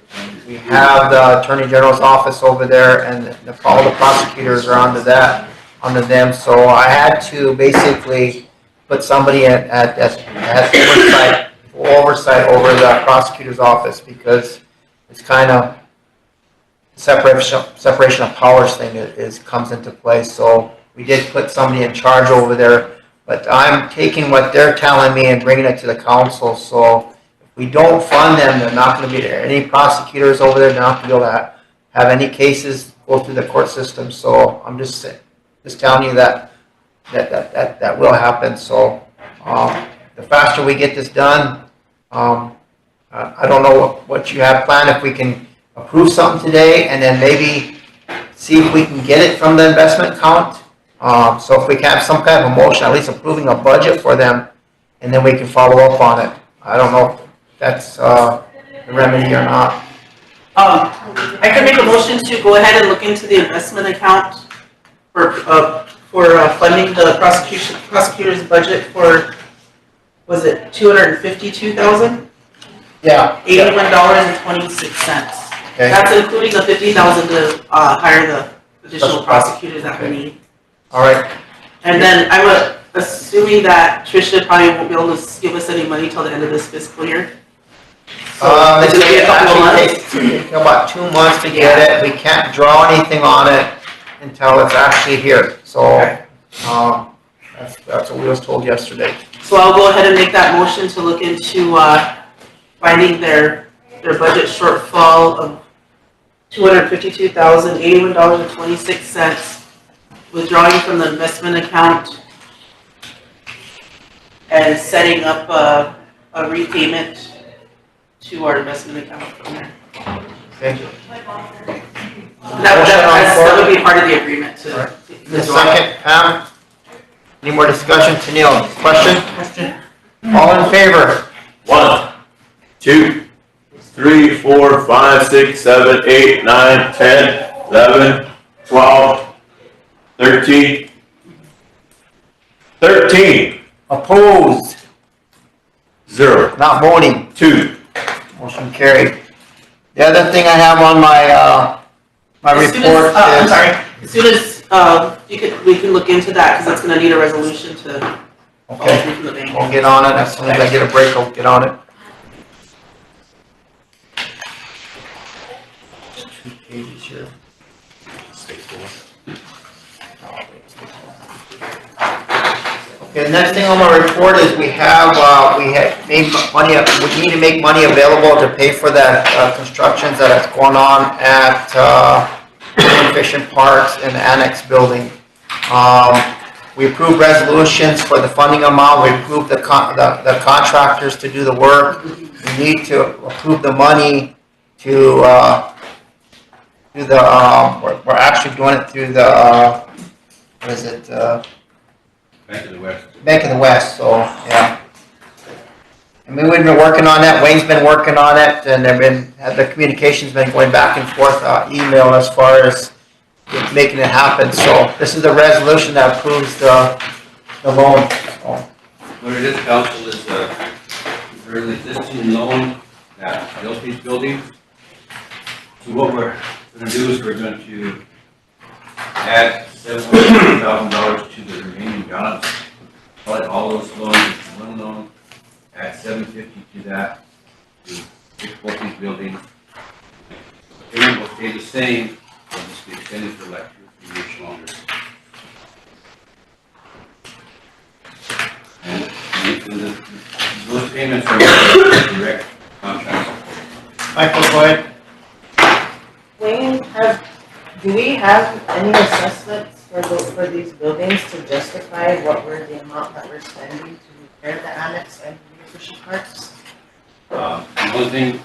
we have the Attorney General's office over there, and all the prosecutors are under them. So I had to basically put somebody at oversight over the prosecutor's office, because it's kind of separation of powers thing comes into play. So we did put somebody in charge over there But I'm taking what they're telling me and bringing it to the council, so if we don't fund them, they're not gonna be there. Any prosecutors over there, they're not gonna be able to have any cases go through the court system, so I'm just telling you that will happen, so, the faster we get this done, I don't know what you have planned, if we can approve something today, and then maybe see if we can get it from the investment account. So if we can have some kind of a motion, at least approving a budget for them, and then we can follow up on it. I don't know if that's, the remedy or not. I can make a motion to go ahead and look into the investment account for funding the prosecutor's budget for, was it $252,000? Yeah. $81.26. Okay. That's including the $50,000 to hire the additional prosecutors that we need. All right. And then I'm assuming that Tricia probably won't be able to give us any money till the end of this fiscal year. So it's gonna be a couple of months. It takes about 2 months to get it. We can't draw anything on it until it's actually here. So, that's what we was told yesterday. So I'll go ahead and make that motion to look into finding their budget shortfall of $252,081.26, withdrawing from the investment account and setting up a repayment to our investment account from there. Okay. That would be part of the agreement to. The second, Pam? Any more discussion? Tennille, question? All in favor? 1, 2, 3, 4, 5, 6, 7, 8, 9, 10, 11, 12, 13. 13. Opposed? 0. Not voting? 2. Motion carried. The other thing I have on my, my As soon report as, I'm is. sorry, as soon as we can look into that, because it's gonna need a resolution to follow Okay, through from the bank. we'll get on it. As soon as I get a break, I'll get on it. 2 pages here. Okay, the next thing on my report is we had made money, we need to make money available to pay for that, constructions that is going on at, Fishing Parks and the Annex Building. We approved resolutions for the funding amount, we approved the contractors to do the work. We need to approve the money to, do the, we're actually doing it through the, what is it, Bank of the West. Bank of the West, so, yeah. And we've been working on that, Wayne's been working on it, and the communication's been going back and forth, email as far as making it happen, so this is the resolution that approves the loan, so. What it is, council, is there's an existing loan that built these buildings. So what we're going to do is we're going to add $700,000 to the remaining balance. Let all those loans into one loan, add $750 to that to fix both these buildings. The payment will stay the same, it'll just be extended for like 2 or 3 years longer. And those payments are direct contracts. Michael, go ahead. Wayne, do we have any assessments for these buildings to justify the amount that we're spending to repair the annex and Fishing Parks? The only thing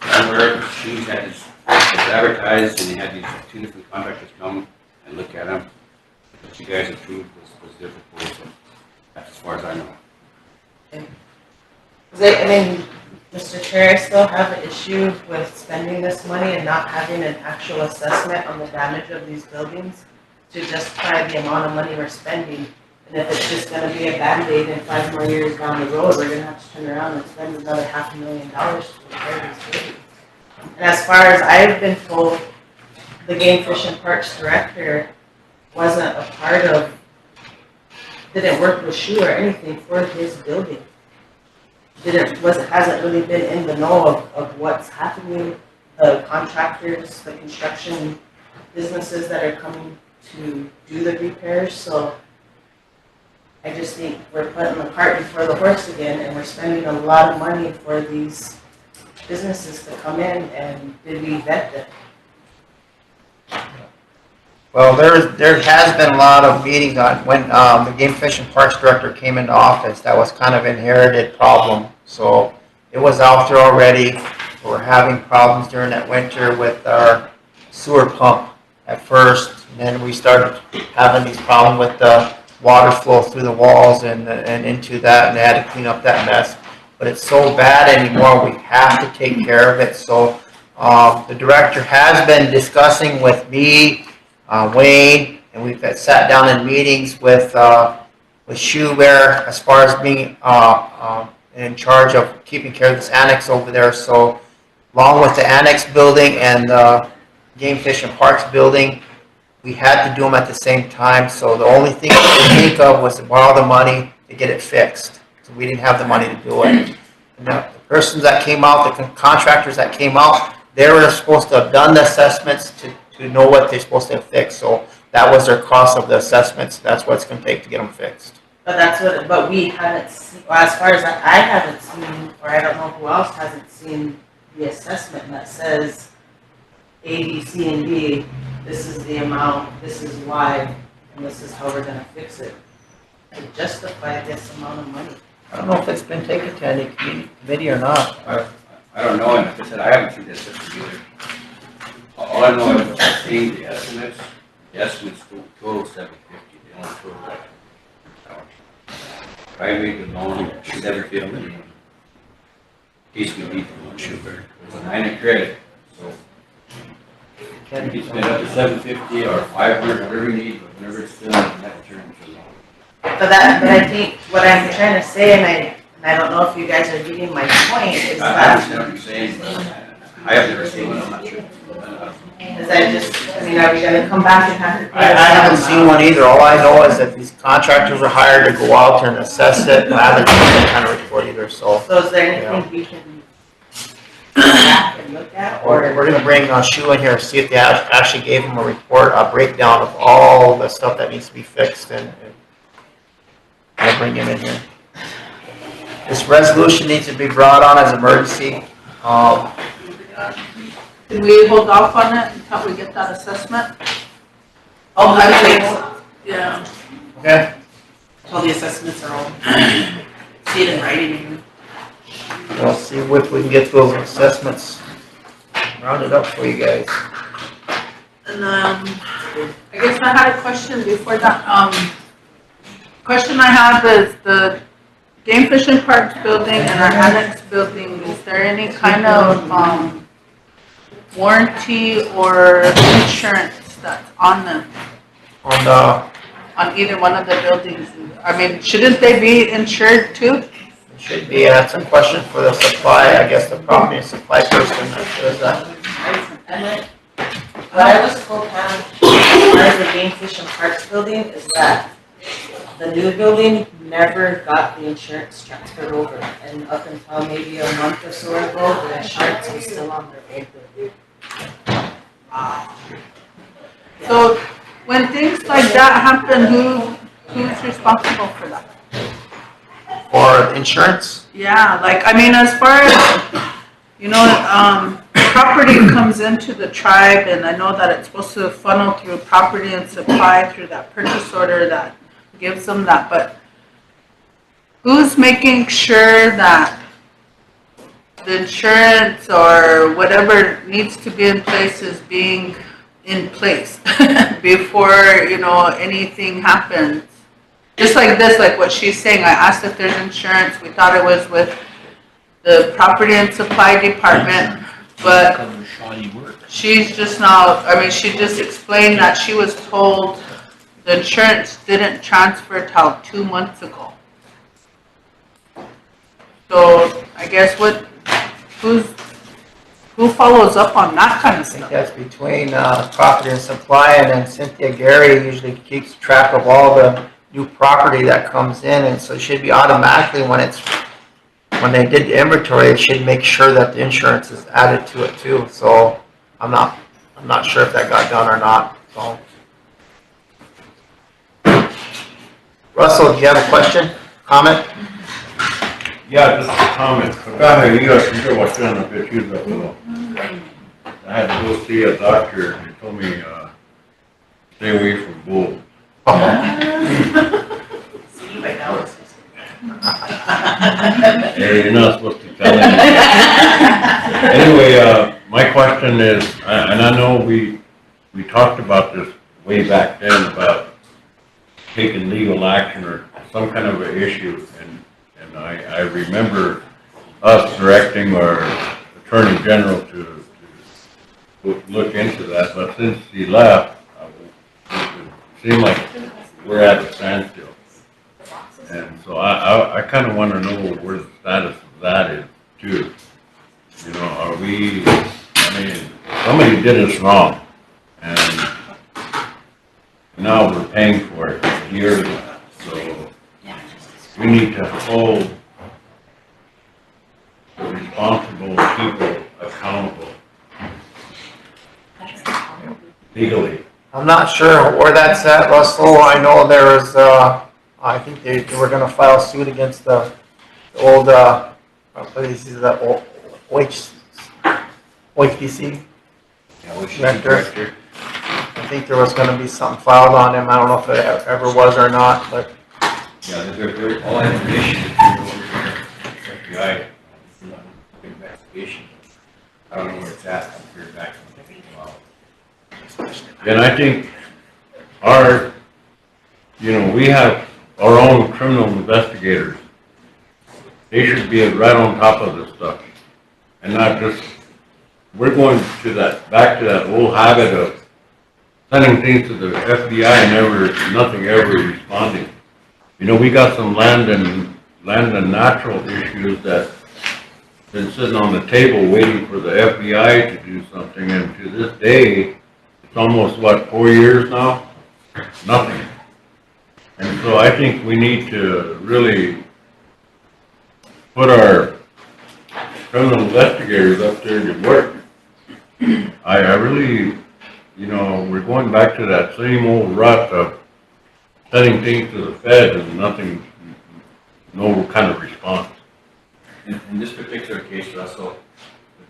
I'm aware of, Sioux had this advertised, and they had these 2 different contractors come and look at them. What you guys approved was their proposal. That's as far as I know. Mr. Chair, I still have an issue with spending this money and not having an actual assessment on the damage of these buildings to justify the amount of money we're spending. And if it's just gonna be a Band-Aid and 5 more years down the road, we're gonna have to turn around and spend another $500,000 to repair these buildings. And as far as I've been told, the Game Fish and Parks director wasn't a part of, didn't work with Sioux or anything for his building. Hasn't really been in the know of what's happening, the contractors, the construction businesses that are coming to do the repairs, so I just think we're putting the cart before the horse again, and we're spending a lot of money for these businesses to come in, and did we vet them? Well, there has been a lot of meetings on, when the Game Fish and Parks Director came into office, that was kind of inherited problem. So it was out there already. We're having problems during that winter with our sewer pump at first. And then we started having these problems with the water flow through the walls and into that, and they had to clean up that mess. But it's so bad anymore, we have to take care of it. So the director has been discussing with me, Wayne, and we've sat down in meetings with Sioux there as far as being in charge of keeping care of this annex over there. So along with the annex building and the Game Fish and Parks building, we had to do them at the same time. So the only thing we could think of was to borrow the money to get it fixed. So we didn't have the money to do it. And the persons that came out, the contractors that came out, they were supposed to have done the assessments to know what they're supposed to have fixed. So that was their cost of the assessments. That's what it's going to take to get them fixed. But we haven't seen, well, as far as I haven't seen, or I don't know who else hasn't seen the assessment that says A, B, C, and D, this is the amount, this is why, and this is how we're gonna fix it. To justify this amount of money. I don't know if it's been taken to any committee or not. I don't know, and like I said, I haven't seen this system either. All I know is I've seen the estimates total 750, they only total that. I made the loan 750. Case we need the loan cheaper. It's a 9 of credit, so. You can spend up to 750 or 500, whatever you need, but whenever it's still in that term, it's a loan. But I think what I'm trying to say, and I don't know if you guys are getting my point, is I that. understand what you're saying, but I have never seen one, I'm not sure. I mean, are we gonna come back and have to? I haven't seen one either. All I know is that these contractors are hired to go out there and assess it. I haven't seen that kind of report either, so. So is there anything we can go back and look at, or? We're gonna bring Sioux in here, see if they actually gave them a report, a breakdown of all the stuff that needs to be fixed, and I'll bring him in here. This resolution needs to be brought on as emergency. Can we hold off on it until we get that assessment? Oh, I think, Yeah. Okay. all the assessments are all, see it in writing. We'll see if we can get those assessments rounded up for you guys. And I guess I had a question before that. Question I have is the Game Fish and Parks building and our annex building, is there any kind of warranty or insurance that's on them? On either one of the buildings? I mean, shouldn't they be insured too? It should be. I had some question for the supply, I guess the property and supply person that does that. What I was told, Pam, as far as the Game Fish and Parks building, is that the new building never got the insurance transferred over, and up until maybe a month or so ago, the insurance was still on their old building. So when things like that happen, who's responsible for that? For insurance? Yeah, like, I mean, as far as, property comes into the tribe, and I know that it's supposed to funnel through property and supply through that purchase order that gives them that, but who's making sure that the insurance or whatever needs to be in place is being in place before, anything happens? Just like this, like what she's saying, I asked if there's insurance, we thought it was with the property and supply department, but she's just now, she just explained that she was told the insurance didn't transfer till 2 months ago. So I guess who follows up on that kind of I think stuff? that's between property and supply, and then Cynthia Gary usually keeps track of all the new property that comes in, and so it should be automatically when they did the inventory, it should make sure that the insurance is added to it too. So I'm not sure if that got done or not. So Russell, do you have a question, comment? Yeah, just a comment. Acá me iba siempre watchando que chido, pero I had to go see a doctor and he told me, stay away from bull. See, right now it's. Hey, you're not supposed to tell him. Anyway, my question is, and I know we talked about this way back then about taking legal action or some kind of an issue, and I remember us directing our Attorney General to look into that, but since he left, it seemed like we're at a standstill. And so I kind of want to know where the status of that is too. You know, are we, I mean, somebody did us wrong and now we're paying for it yearly. So we need to hold the responsible people accountable legally. I'm not sure where that's at, Russell. I know there was, I think they were gonna file suit against the old, this is the old OHDC. Director. I think there was gonna be something filed on him. I don't know if it ever was or not, but. Yeah, they're all information that you know, FBI, investigation. I don't know where it's at, I'm here back in a while. And I think we have our own criminal investigators. They should be right on top of this stuff. And not just, we're going to back to that old habit of sending things to the FBI and nothing ever responding. You know, we got some land and natural issues that been sitting on the table waiting for the FBI to do something, and to this day, it's almost, 4 years now? Nothing. And so I think we need to really put our criminal investigators up there to work. I really, we're going back to that same old rut of sending things to the Fed and nothing, no kind of response. In this particular case, Russell,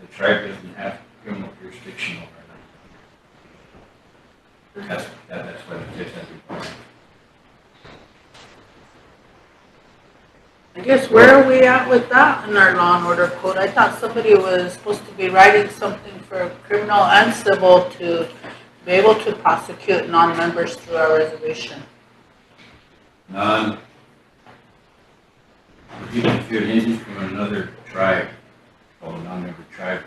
the tribe doesn't have criminal jurisdiction over it. That's why the case has been filed. I guess where are we at with that in our law and order code? I thought somebody was supposed to be writing something for criminal and civil to be able to prosecute non-members through our reservation. Even if you're an Indian from another tribe, or a non-member tribe,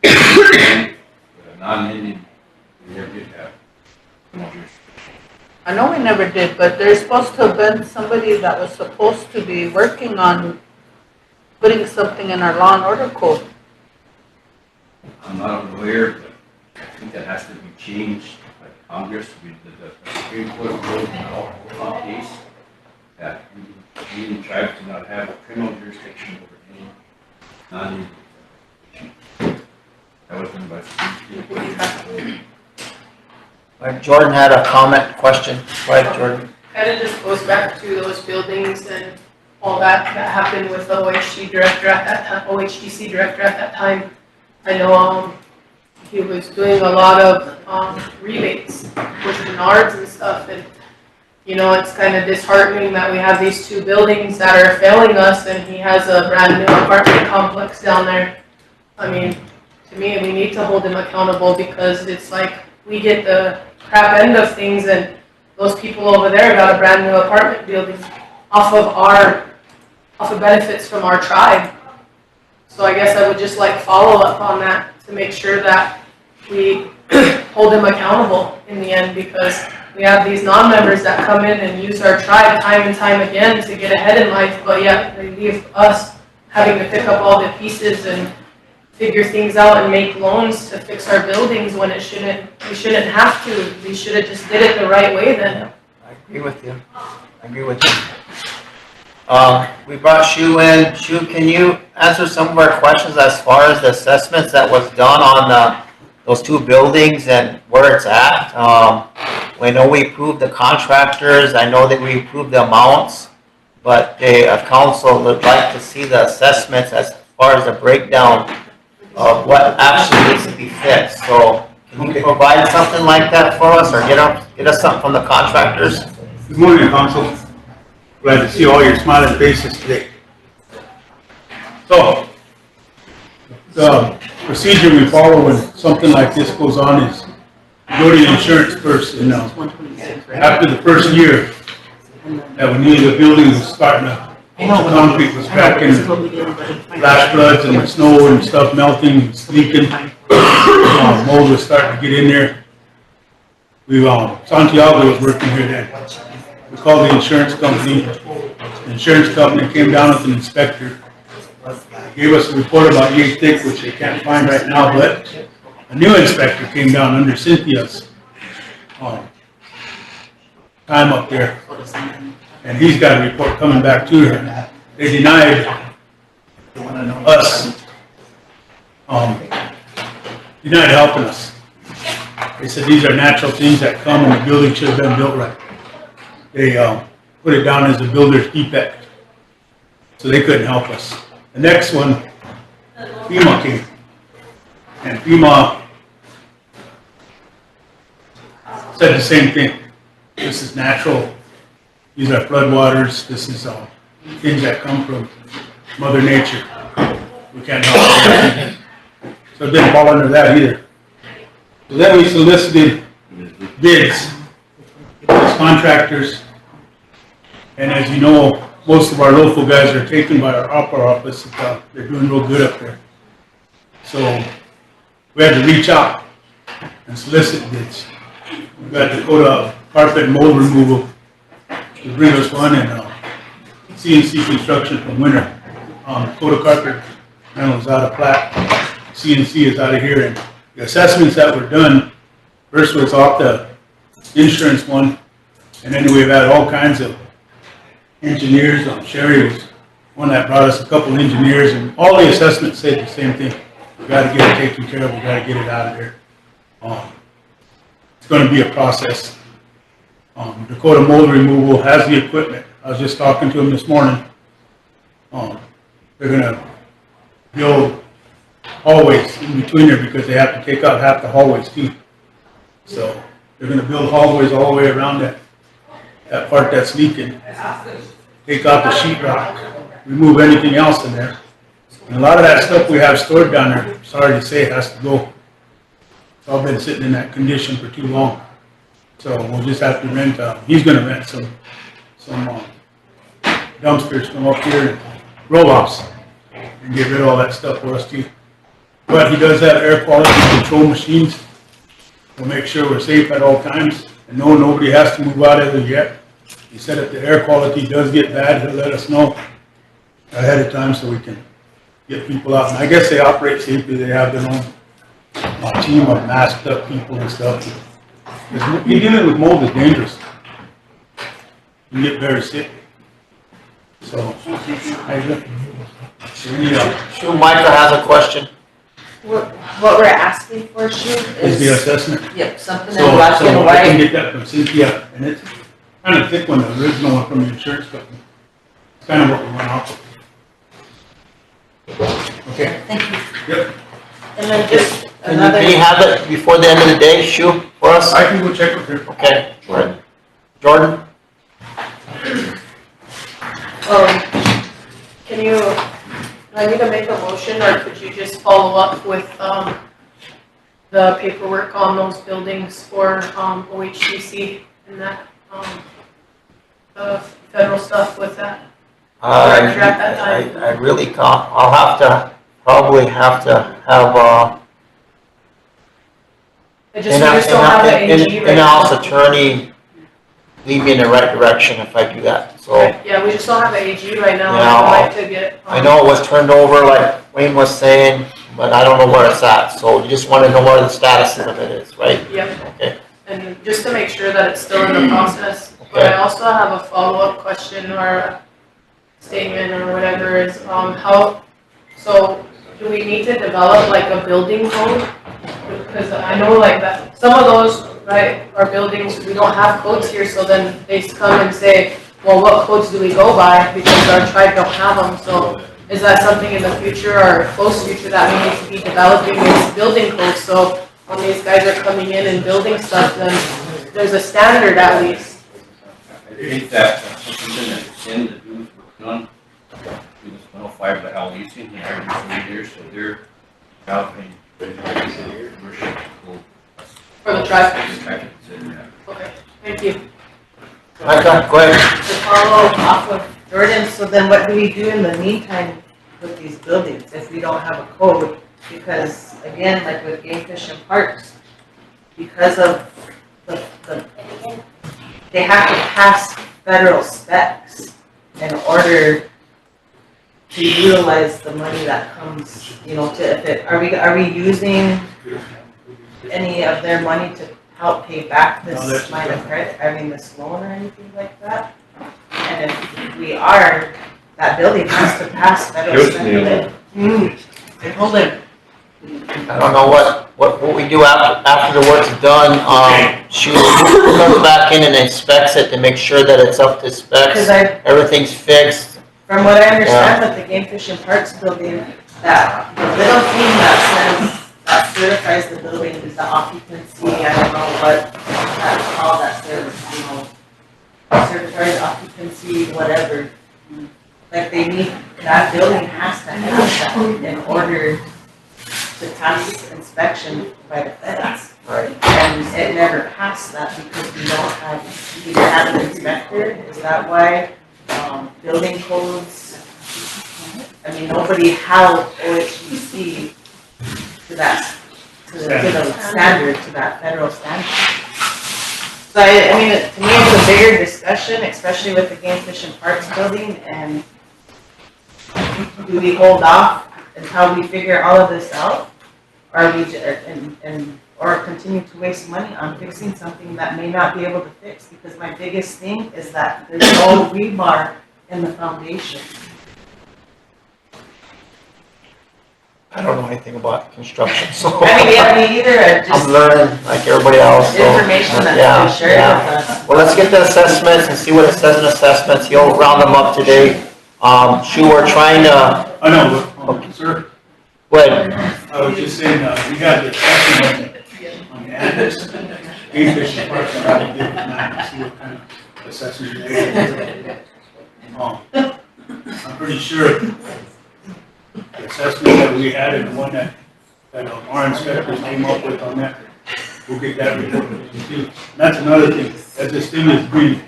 but a non-Indian, we never did have criminal jurisdiction. I know we never did, but there's supposed to have been somebody that was supposed to be working on putting something in our law and order code. I'm not a lawyer, but I think that has to be changed by Congress. The Supreme Court ruled in all case that Indian tribes do not have criminal jurisdiction over any non-Indian. That was done by the Jordan had a comment, question. Go ahead, Jordan. Kind of just goes back to those buildings and all that happened with the OHD director at that time, OHDC director at that time. I know he was doing a lot of rebates with Menards and stuff, and it's kind of disheartening that we have these two buildings that are failing us, and he has a brand new apartment complex down there. I mean, to me, we need to hold him accountable, because it's like we get the crap end of things, and those people over there got a brand new apartment building off of benefits from our tribe. So I guess I would just like follow up on that to make sure that we hold them accountable in the end, because we have these non-members that come in and use our tribe time and time again to get ahead in life, but yet they leave us having to pick up all the pieces and figure things out and make loans to fix our buildings when we shouldn't have to. We should have just did it the right way then. I agree with you. We brought Sioux in. Sioux, can you answer some of our questions as far as the assessments that was done on those two buildings and where it's at? I know we approved the contractors, I know that we approved the amounts, but the council would like to see the assessments as far as the breakdown of what actually needs to be fixed. So can you provide something like that for us, or get us something from the contractors? Good morning, Council. Glad to see all your smiling faces today. So, the procedure we follow when something like this goes on is go to the insurance first, and after the first year that we knew the building was starting to, the concrete was cracking, flash floods and the snow and stuff melting, leaking, mold was starting to get in there. Santiago was working here then. We called the insurance company. The insurance company came down with an inspector. Gave us a report about yay thick, which they can't find right now, but a new inspector came down under Cynthia's time up there. And he's got a report coming back to her. They denied us, denied helping us. They said these are natural things that come and the building should have been built right. They put it down as a builder's defect. So they couldn't help us. The next one, FEMA came. And FEMA said the same thing. This is natural. These are floodwaters. This is things that come from Mother Nature. We can't help it. So it didn't fall under that either. So then we solicited bids as contractors. And as you know, most of our local guys are taken by our opera office. They're doing real good up there. So we had to reach out and solicit bids. We got Dakota Carpet and Mold Removal to bring us one, and CNC Construction from Winter. Dakota Carpet was out of Platte. CNC is out of here. And the assessments that were done, first was off the insurance one, and then we've had all kinds of engineers. Sherry was one that brought us a couple engineers, and all the assessments said the same thing. We got to get it taken care of. We got to get it out of there. It's going to be a process. Dakota Mold Removal has the equipment. I was just talking to them this morning. They're going to build hallways in between there because they have to take out half the hallways too. So they're going to build hallways all the way around that part that's leaking. Take out the sheetrock, remove anything else in there. And a lot of that stuff we have stored down there, sorry to say, it has to go. It's all been sitting in that condition for too long. So we'll just have to rent, he's gonna rent some dumpsters from up here and roll-offs and get rid of all that stuff for us too. But he does have air quality control machines. We'll make sure we're safe at all times, and nobody has to move out as of yet. He said if the air quality does get bad, he'll let us know ahead of time so we can get people out. And I guess they operate safely. They have their own team of masked up people and stuff. Dealing with mold is dangerous. You get very sick. So, Sioux, Micah has a question. What we're asking for, Sioux, is the assessment. Yep, something So in black and I can white. get that from Cynthia, and it's kind of thick one, the original one from the insurance company. It's kind of what we went off of. Okay? Thank you. Yep. And then just Can another. you have it before the end of the day, Sioux, for us? I can go check with her. Okay, Jordan? Do I need to make a motion, or could you just follow up with, the paperwork on those buildings for, OHCC and that, the federal stuff with that? Director at that time. I really can't, I'll probably have to have, I just, we just don't have an AG right in-house now. attorney lead me in the right direction if I do that, so. Yeah, we just don't have an AG right now, Yeah, I'd like to get. I know it was turned over like Wayne was saying, but I don't know where it's at, so you just wanna know where the status of it is, right? Yep, Okay, and just to make sure that it's still in the process, but Okay. I also have a follow-up question or a statement or whatever is, so do we need to develop like a building code? Because I know like that, some of those right? Our buildings, we don't have codes here, so then they come and say, well, what codes do we go by? Because our tribe don't have them, so is that something in the future or close future that we need to be developing these building codes? So when these guys are coming in and building stuff, then there's a standard at least. I think that something that's in the dues working on, we just 105 the Al leasing, he hired them for years, so they're developing commercial code. For the tribe. Okay, thank you. Micah, go ahead. To follow off of Jordan, so then what do we do in the meantime with these buildings if we don't have a code? Because again, like with Game Fish and Parks, because of they have to pass federal specs in order to utilize the money that comes, you know, are we using any of their money to help pay back this line of credit, this loan or anything like that? And if we are, that building has to pass federal spending. Hold it. I don't know what we do after the work's done. She comes back in and inspects it to make sure that it's up to specs. Everything's fixed. From what I understand with the Game Fish and Parks building, that the little thing that says, that certifies the building is the occupancy, I don't know what that's called, that says, certified occupancy, whatever. Like they need, that building has to have that in order to pass inspection by the feds. Right. And it never passed that because we don't have an inspector. Is that why, building codes, nobody held OHBC to the standard, to that federal standard. So to me it's a bigger discussion, especially with the Game Fish and Parks building, and do we hold off until we figure all of this out? Or or continue to waste money on fixing something that may not be able to fix? Because my biggest thing is that there's no rebar in the foundation. I don't know anything about construction, so. Me either, I'm learning like everybody else, so. Information that's been shared with us. Well, let's get the assessments and see what it says in assessments. He'll round them up today. Sue, we're trying to. I know, sir. Go ahead. I was just saying, we got the assessment on the annex. Game Fish and Parks, I gotta get it tonight and see what kind of assessment they have. I'm pretty sure the assessment that we had and the one that our inspectors came up with on that, we'll get that report too. That's another thing, as this thing is being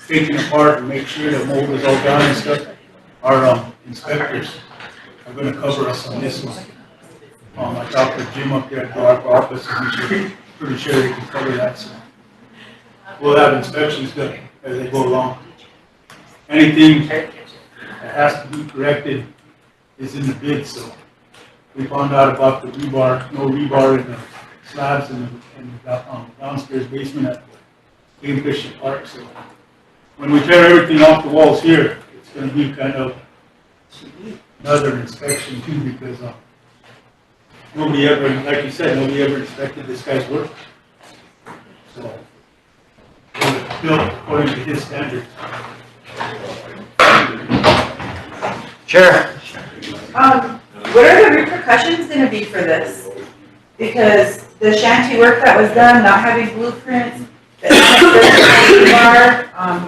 taken apart and make sure the mold is all gone and stuff, our inspectors are gonna cover us on this one. I talked to Jim up there at our office, and he's pretty sure they can cover that, so we'll have inspections done as they go along. Anything that has to be corrected is in the bid, so we found out about the rebar, no rebar in the slabs in the downstairs basement at the Game Fish and Park, so when we tear everything off the walls here, it's gonna be kind of another inspection too, because nobody ever, like you said, nobody ever inspected this guy's work. So, it was built according to his standards. Sure. What are the repercussions gonna be for this? Because the shanty work that was done, not having blueprints,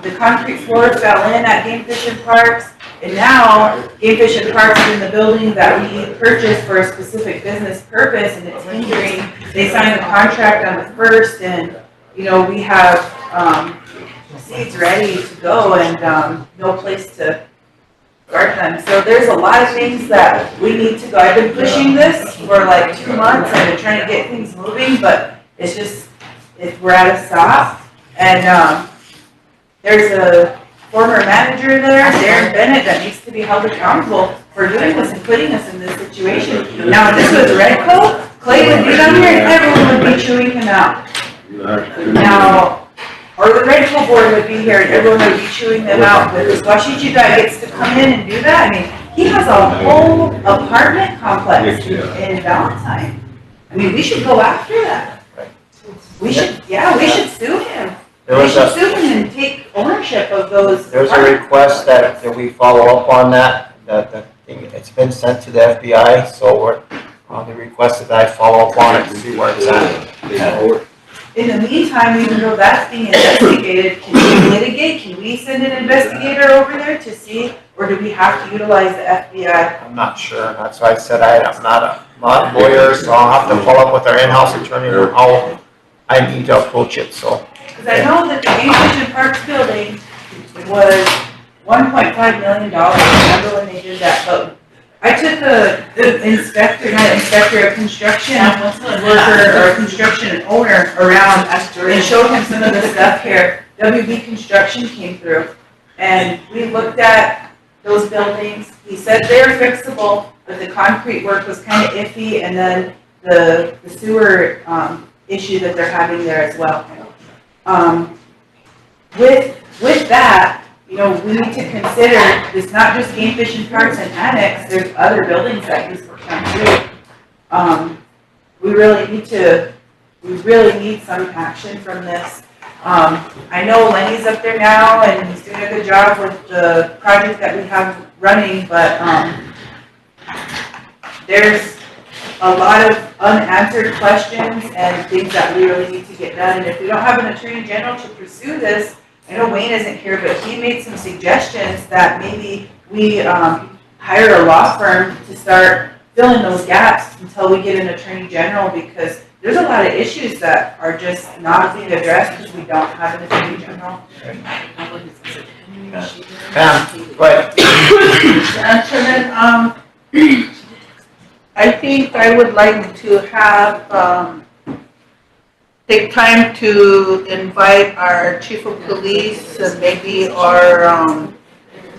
the concrete floor fell in at Game Fish and Parks, and now Game Fish and Parks is in the building that we purchased for a specific business purpose, and it's hindering. They signed the contract on the 1st, and we have seeds ready to go, and no place to start them. So there's a lot of things that we need to go. I've been pushing this for like 2 months. I've been trying to get things moving, but it's just, we're at a stop. And there's a former manager there, Darren Bennett, that needs to be held accountable for doing this and putting us in this situation. Now, if this was Redco, Clay would be down here and everyone would be chewing him out. Now, or the Redco board would be here and everyone would be chewing them out. But this Washichi guy gets to come in and do that. He has a whole apartment complex in Valentine. We should go after that. We should, yeah, we should sue him. There We was should a, sue him and take ownership of those. there's a request that we follow up on that thing, it's been sent to the FBI, so we're, the request is that I follow up on it to see where it's at. In the meantime, even though that's being investigated, can we litigate? Can we send an investigator over there to see, or do we have to utilize the FBI? I'm not sure, that's why I said I'm not a lawyer, so I'll have to follow up with our in-house attorney on how I need to approach it, so. Because I know that the Game Fish and Parks building was $1.5 million, remember when they did that? But I took the inspector, not inspector, a construction worker or a construction owner around and showed him some of the stuff here. WB Construction came through and we looked at those buildings. He said they were fixable, but the concrete work was kind of iffy, and then the sewer issue that they're having there as well. With that, you know, we need to consider, it's not just Game Fish and Parks and Annex, there's other buildings that use for town too. We really need some action from this. I know Lenny's up there now and he's doing a good job with the project that we have running, but there's a lot of unanswered questions and things that we really need to get done. And if we don't have an Attorney General to pursue this, I know Wayne isn't here, but he made some suggestions that maybe we hire a law firm to start filling those gaps until we get an Attorney General, because there's a lot of issues that are just not being addressed because we don't have an Attorney General. Pam, go ahead. Chairman, I think I would like to have, take time to invite our chief of police and maybe our,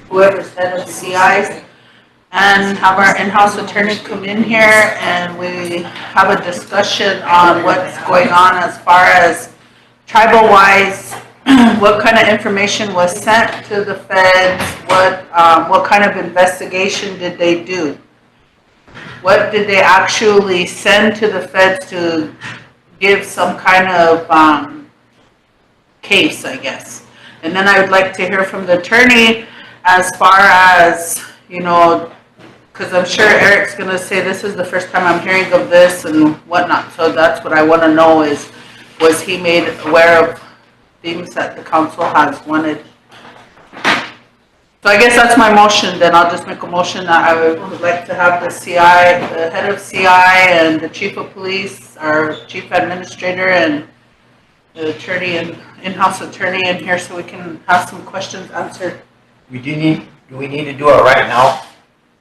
whoever's head of CIs, and have our in-house attorney come in here and we have a discussion on what's going on as far as tribal-wise, what kind of information was sent to the feds, what kind of investigation did they do? What did they actually send to the feds to give some kind of case, I guess? And then I would like to hear from the attorney as far as, you know, because I'm sure Eric's going to say this is the first time I'm hearing of this and whatnot. So that's what I want to know is, was he made aware of things that the council has wanted? So I guess that's my motion. Then I'll just make a motion that I would like to have the CI, the head of CI and the chief of police, our chief administrator and the attorney and in-house attorney in here so we can have some questions answered. Do we need to do it right now?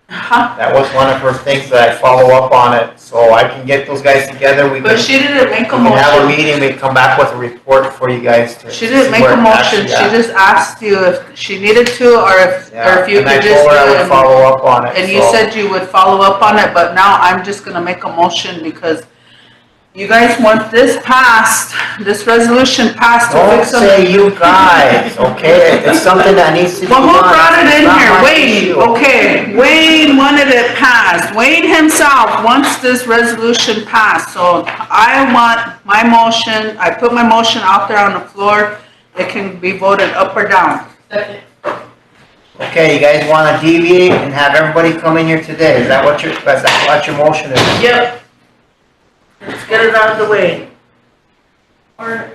Uh-huh. That was one of her things that I follow up on it, so I can get those guys together. But she didn't make a we can have a motion. meeting, we can come back with a report for you guys to. She didn't see make where a it's motion. actually She at. just asked you if she needed to or if you And I could just told her I do would it. follow up on it. And you so- said you would follow up on it, but now I'm just gonna make a motion because you guys want this passed, this resolution passed to Don't fix some. say you guys, okay? It's something that needs to be Well, done. who brought it It's in not here? my Wayne, issue. okay. Wayne wanted it passed. Wayne himself wants this resolution passed. So I want my motion, I put my motion out there on the floor. It can be voted up or down. Second. Okay, you guys wanna deviate and have everybody come in here today? Is that what your motion is? Yep. Let's get it out of the way. Or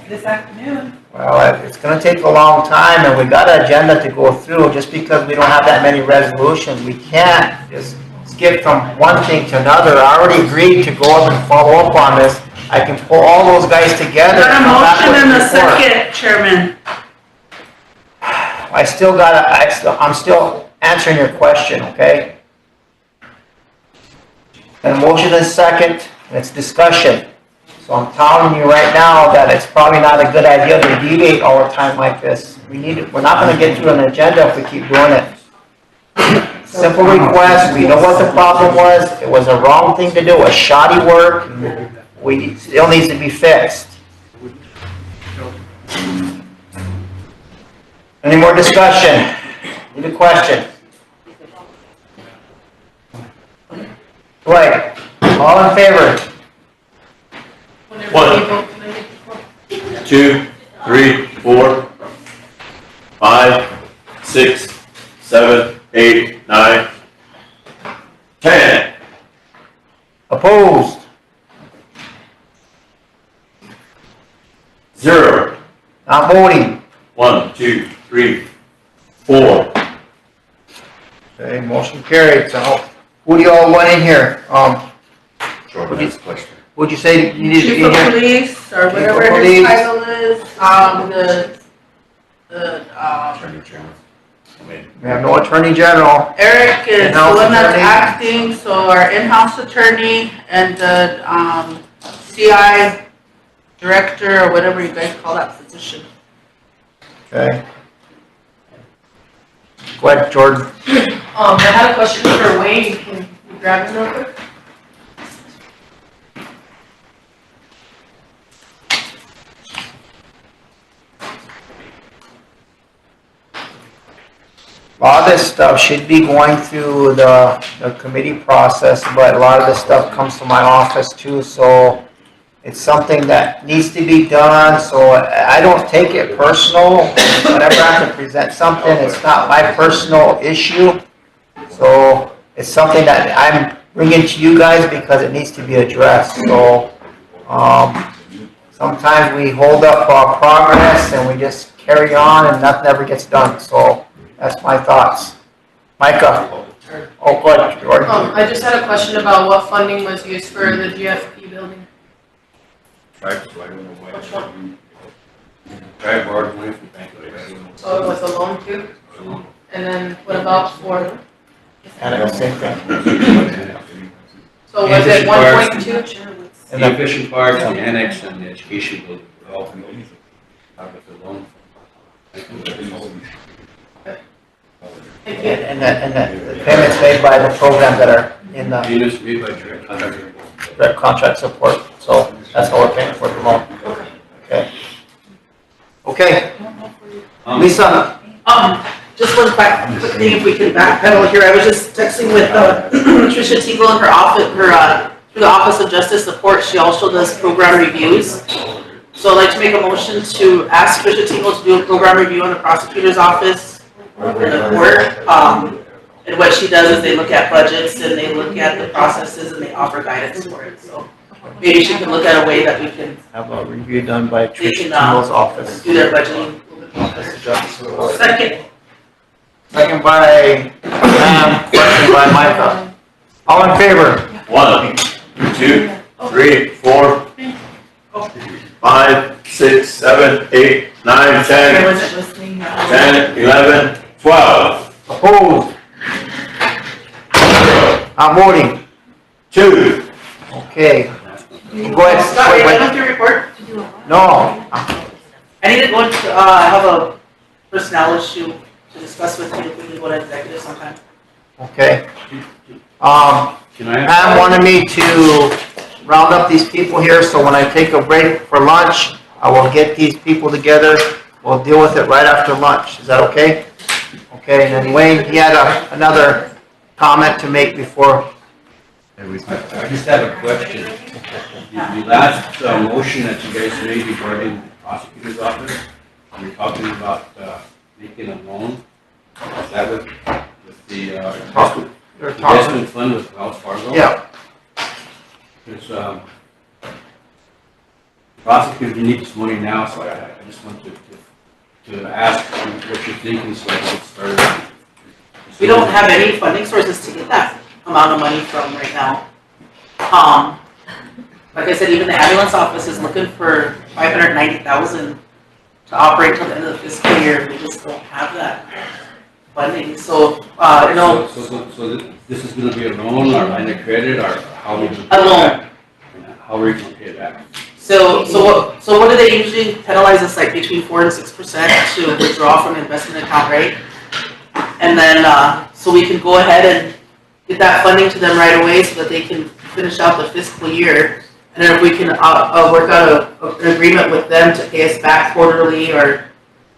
this afternoon. Well, it's gonna take a long time, and we got an agenda to go through. Just because we don't have that many resolutions, we can't just skip from one thing to another. I already agreed to go up and follow up on this. I can pull all those guys together. Got and a come back motion with and a report. second, Chairman. I'm still answering your question, okay? And motion is second, and it's discussion. So I'm telling you right now that it's probably not a good idea to deviate all the time like this. We're not gonna get through an agenda if we keep doing it. Simple request, we know what the problem was, it was a wrong thing to do, a shoddy work, it still needs to be fixed. Any more discussion? Need a question? Right, all in favor? Whenever One. we vote tonight. 2, 3, 4, 5, 6, 7, 8, 9, 10. Opposed? 0. Not voting? 1, 2, 3, 4. Okay, motion carried, so who do y'all want in here? Jordan has a question. What'd you say you needed to Chief be of in here? police, or Chief of whatever police. his title is, Attorney General. We have no attorney general. Eric is the In-house one that's attorney. acting, so our in-house attorney and the, CI director, or whatever you guys call that position. Okay. Go ahead, Jordan. I had a question for Wayne, can you grab him real quick? A lot of this stuff should be going through the committee process, but a lot of this stuff comes to my office too, so it's something that needs to be done, so I don't take it personal. Whenever I have to present something, it's not my personal issue. So it's something that I'm bringing to you guys because it needs to be addressed, so, sometimes we hold up progress and we just carry on and nothing ever gets done, so that's my thoughts. Micah? Oh, go ahead, Jordan. I just had a question about what funding was used for the GFP building. Tried to, I don't know why. Which one? Tried borrowed money from Bank of America. So it was a loan too? And then what about for, And the same thing. so was it 1.2? And the efficient parts, the annex, and the education building, were all from out of the loan. Thank you. And the payments made by the programs that are in the Units made by direct contractor. direct contract support, so that's how we're paying for the loan. Okay. Okay, Lisa? Just one quick thing, if we can backpedal here, I was just texting with, Tricia Teagle in her office, through the Office of Justice Support, she also does program reviews. So I'd like to make a motion to ask Tricia Teagle to do a program review on the prosecutor's office and the court. And what she does is they look at budgets and they look at the processes and they offer guidance for it, so maybe she can look at a way that we can Have a review done by They Trish can, Teagle's office. do their budgeting. Office of Justice Support. Second. Second by Pam, question by Micah. All in favor? 1, 2, 3, 4, 5, 6, 7, 8, 9, I 10, wasn't listening. 10, 11, 12. Opposed? Not voting. 2. Okay. Go ahead. Scott, are you done with your report? No. I need to go into, I have a personnel issue to discuss with you, if we can go to executive sometime. Okay. Can I ask? Pam wanted me to round up these people here, so when I take a break for lunch, I will get these people together. We'll deal with it right after lunch. Is that okay? Okay, and then Wayne, he had another comment to make before. I just have a question. The last motion that you guys made regarding the prosecutor's office, you're talking about making a loan. Is that with the They're talking. investment fund with Wells Fargo? Yeah. Because the prosecutor needs this money now, so I just want to ask what you're thinking so I can get started. We don't have any funding sources to get that amount of money from right now. Like I said, even the ambulance office is looking for $590,000 to operate till the end of the fiscal year. We just don't have that funding, so, no. So this is gonna be a loan or line of credit, or how are we gonna? A loan. How are we gonna pay it back? So what do they usually penalize us, like between 4% and 6% to withdraw from an investment account, right? And then, so we can go ahead and get that funding to them right away so that they can finish out the fiscal year. And then if we can, work out an agreement with them to pay us back quarterly or,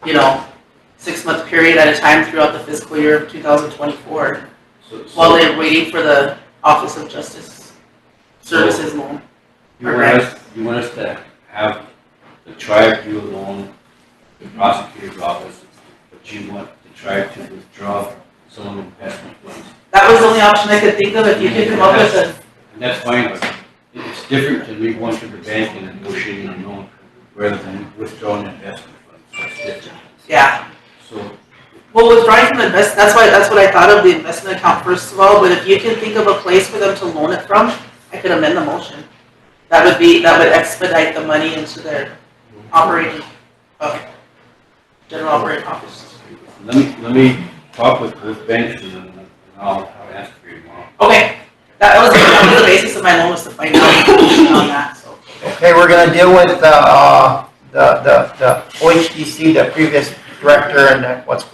6-month period at a time throughout the fiscal year of 2024, while they're waiting for the Office of Justice Services loan. You want us to have the tribe do loan the prosecutor's office, but you want the tribe to withdraw some of the investment funds. That was the only option I could think of, if you could come up with a, And that's fine, but it's different than me going to the bank and negotiating a loan rather than withdrawing investment funds. That's different. yeah. So, Well, withdrawing from the that's what I thought of the investment account first of all, but if you can think of a place for them to loan it from, I could amend the motion. That would expedite the money into their operating, general operating office. let me talk with both banks and then I'll ask for you tomorrow. Okay, that was the basis of my loan, was to find out on that, so. Okay, we're gonna deal with the OHDC, the previous director, and what,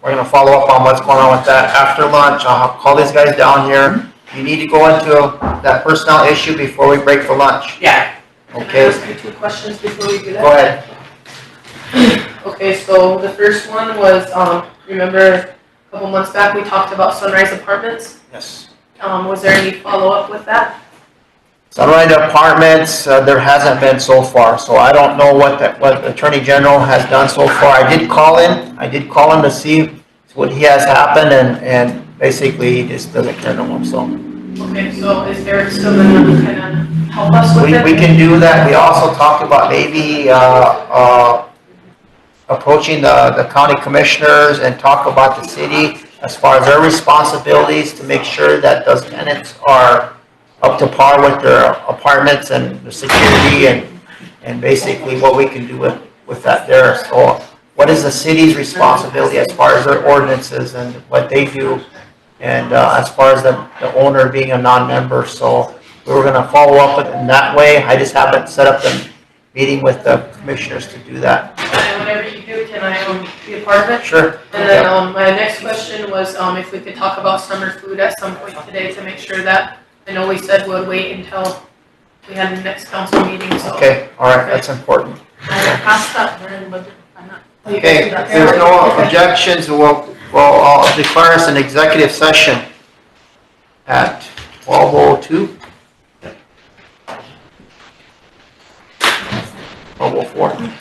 we're gonna follow up on what's going on with that after lunch. I'll call these guys down here. You need to go into that personnel issue before we break for lunch. Yeah. Can I Okay, ask you 2 questions before we do that? go ahead. Okay, so the first one was, remember a couple months back, we talked about Sunrise Apartments. Yes. Was there any follow-up with that? Sunrise Apartments, there hasn't been so far, so I don't know what the Attorney General has done so far. I did call him to see what he has happened, and basically he just doesn't care no more, so. Okay, so is Eric still gonna kind of help us with it? We can do that. We also talked about maybe, approaching the county commissioners and talk about the city as far as their responsibilities to make sure that those tenants are up to par with their apartments and the security and basically what we can do with that there. So what is the city's responsibility as far as their ordinances and what they do? And as far as the owner being a non-member, so we were gonna follow up with in that way. I just haven't set up the meeting with the commissioners to do that. And whenever you do, can I, be a part of it? Sure. And then, my next question was, if we could talk about summer food at some point today to make sure that, I know we said we'd wait until we had the next council meeting, so. Okay, all right, that's important. I passed that during budget. I'm not. Okay, if there's no objections, I'll declare us an executive session at 12:02. 12:04.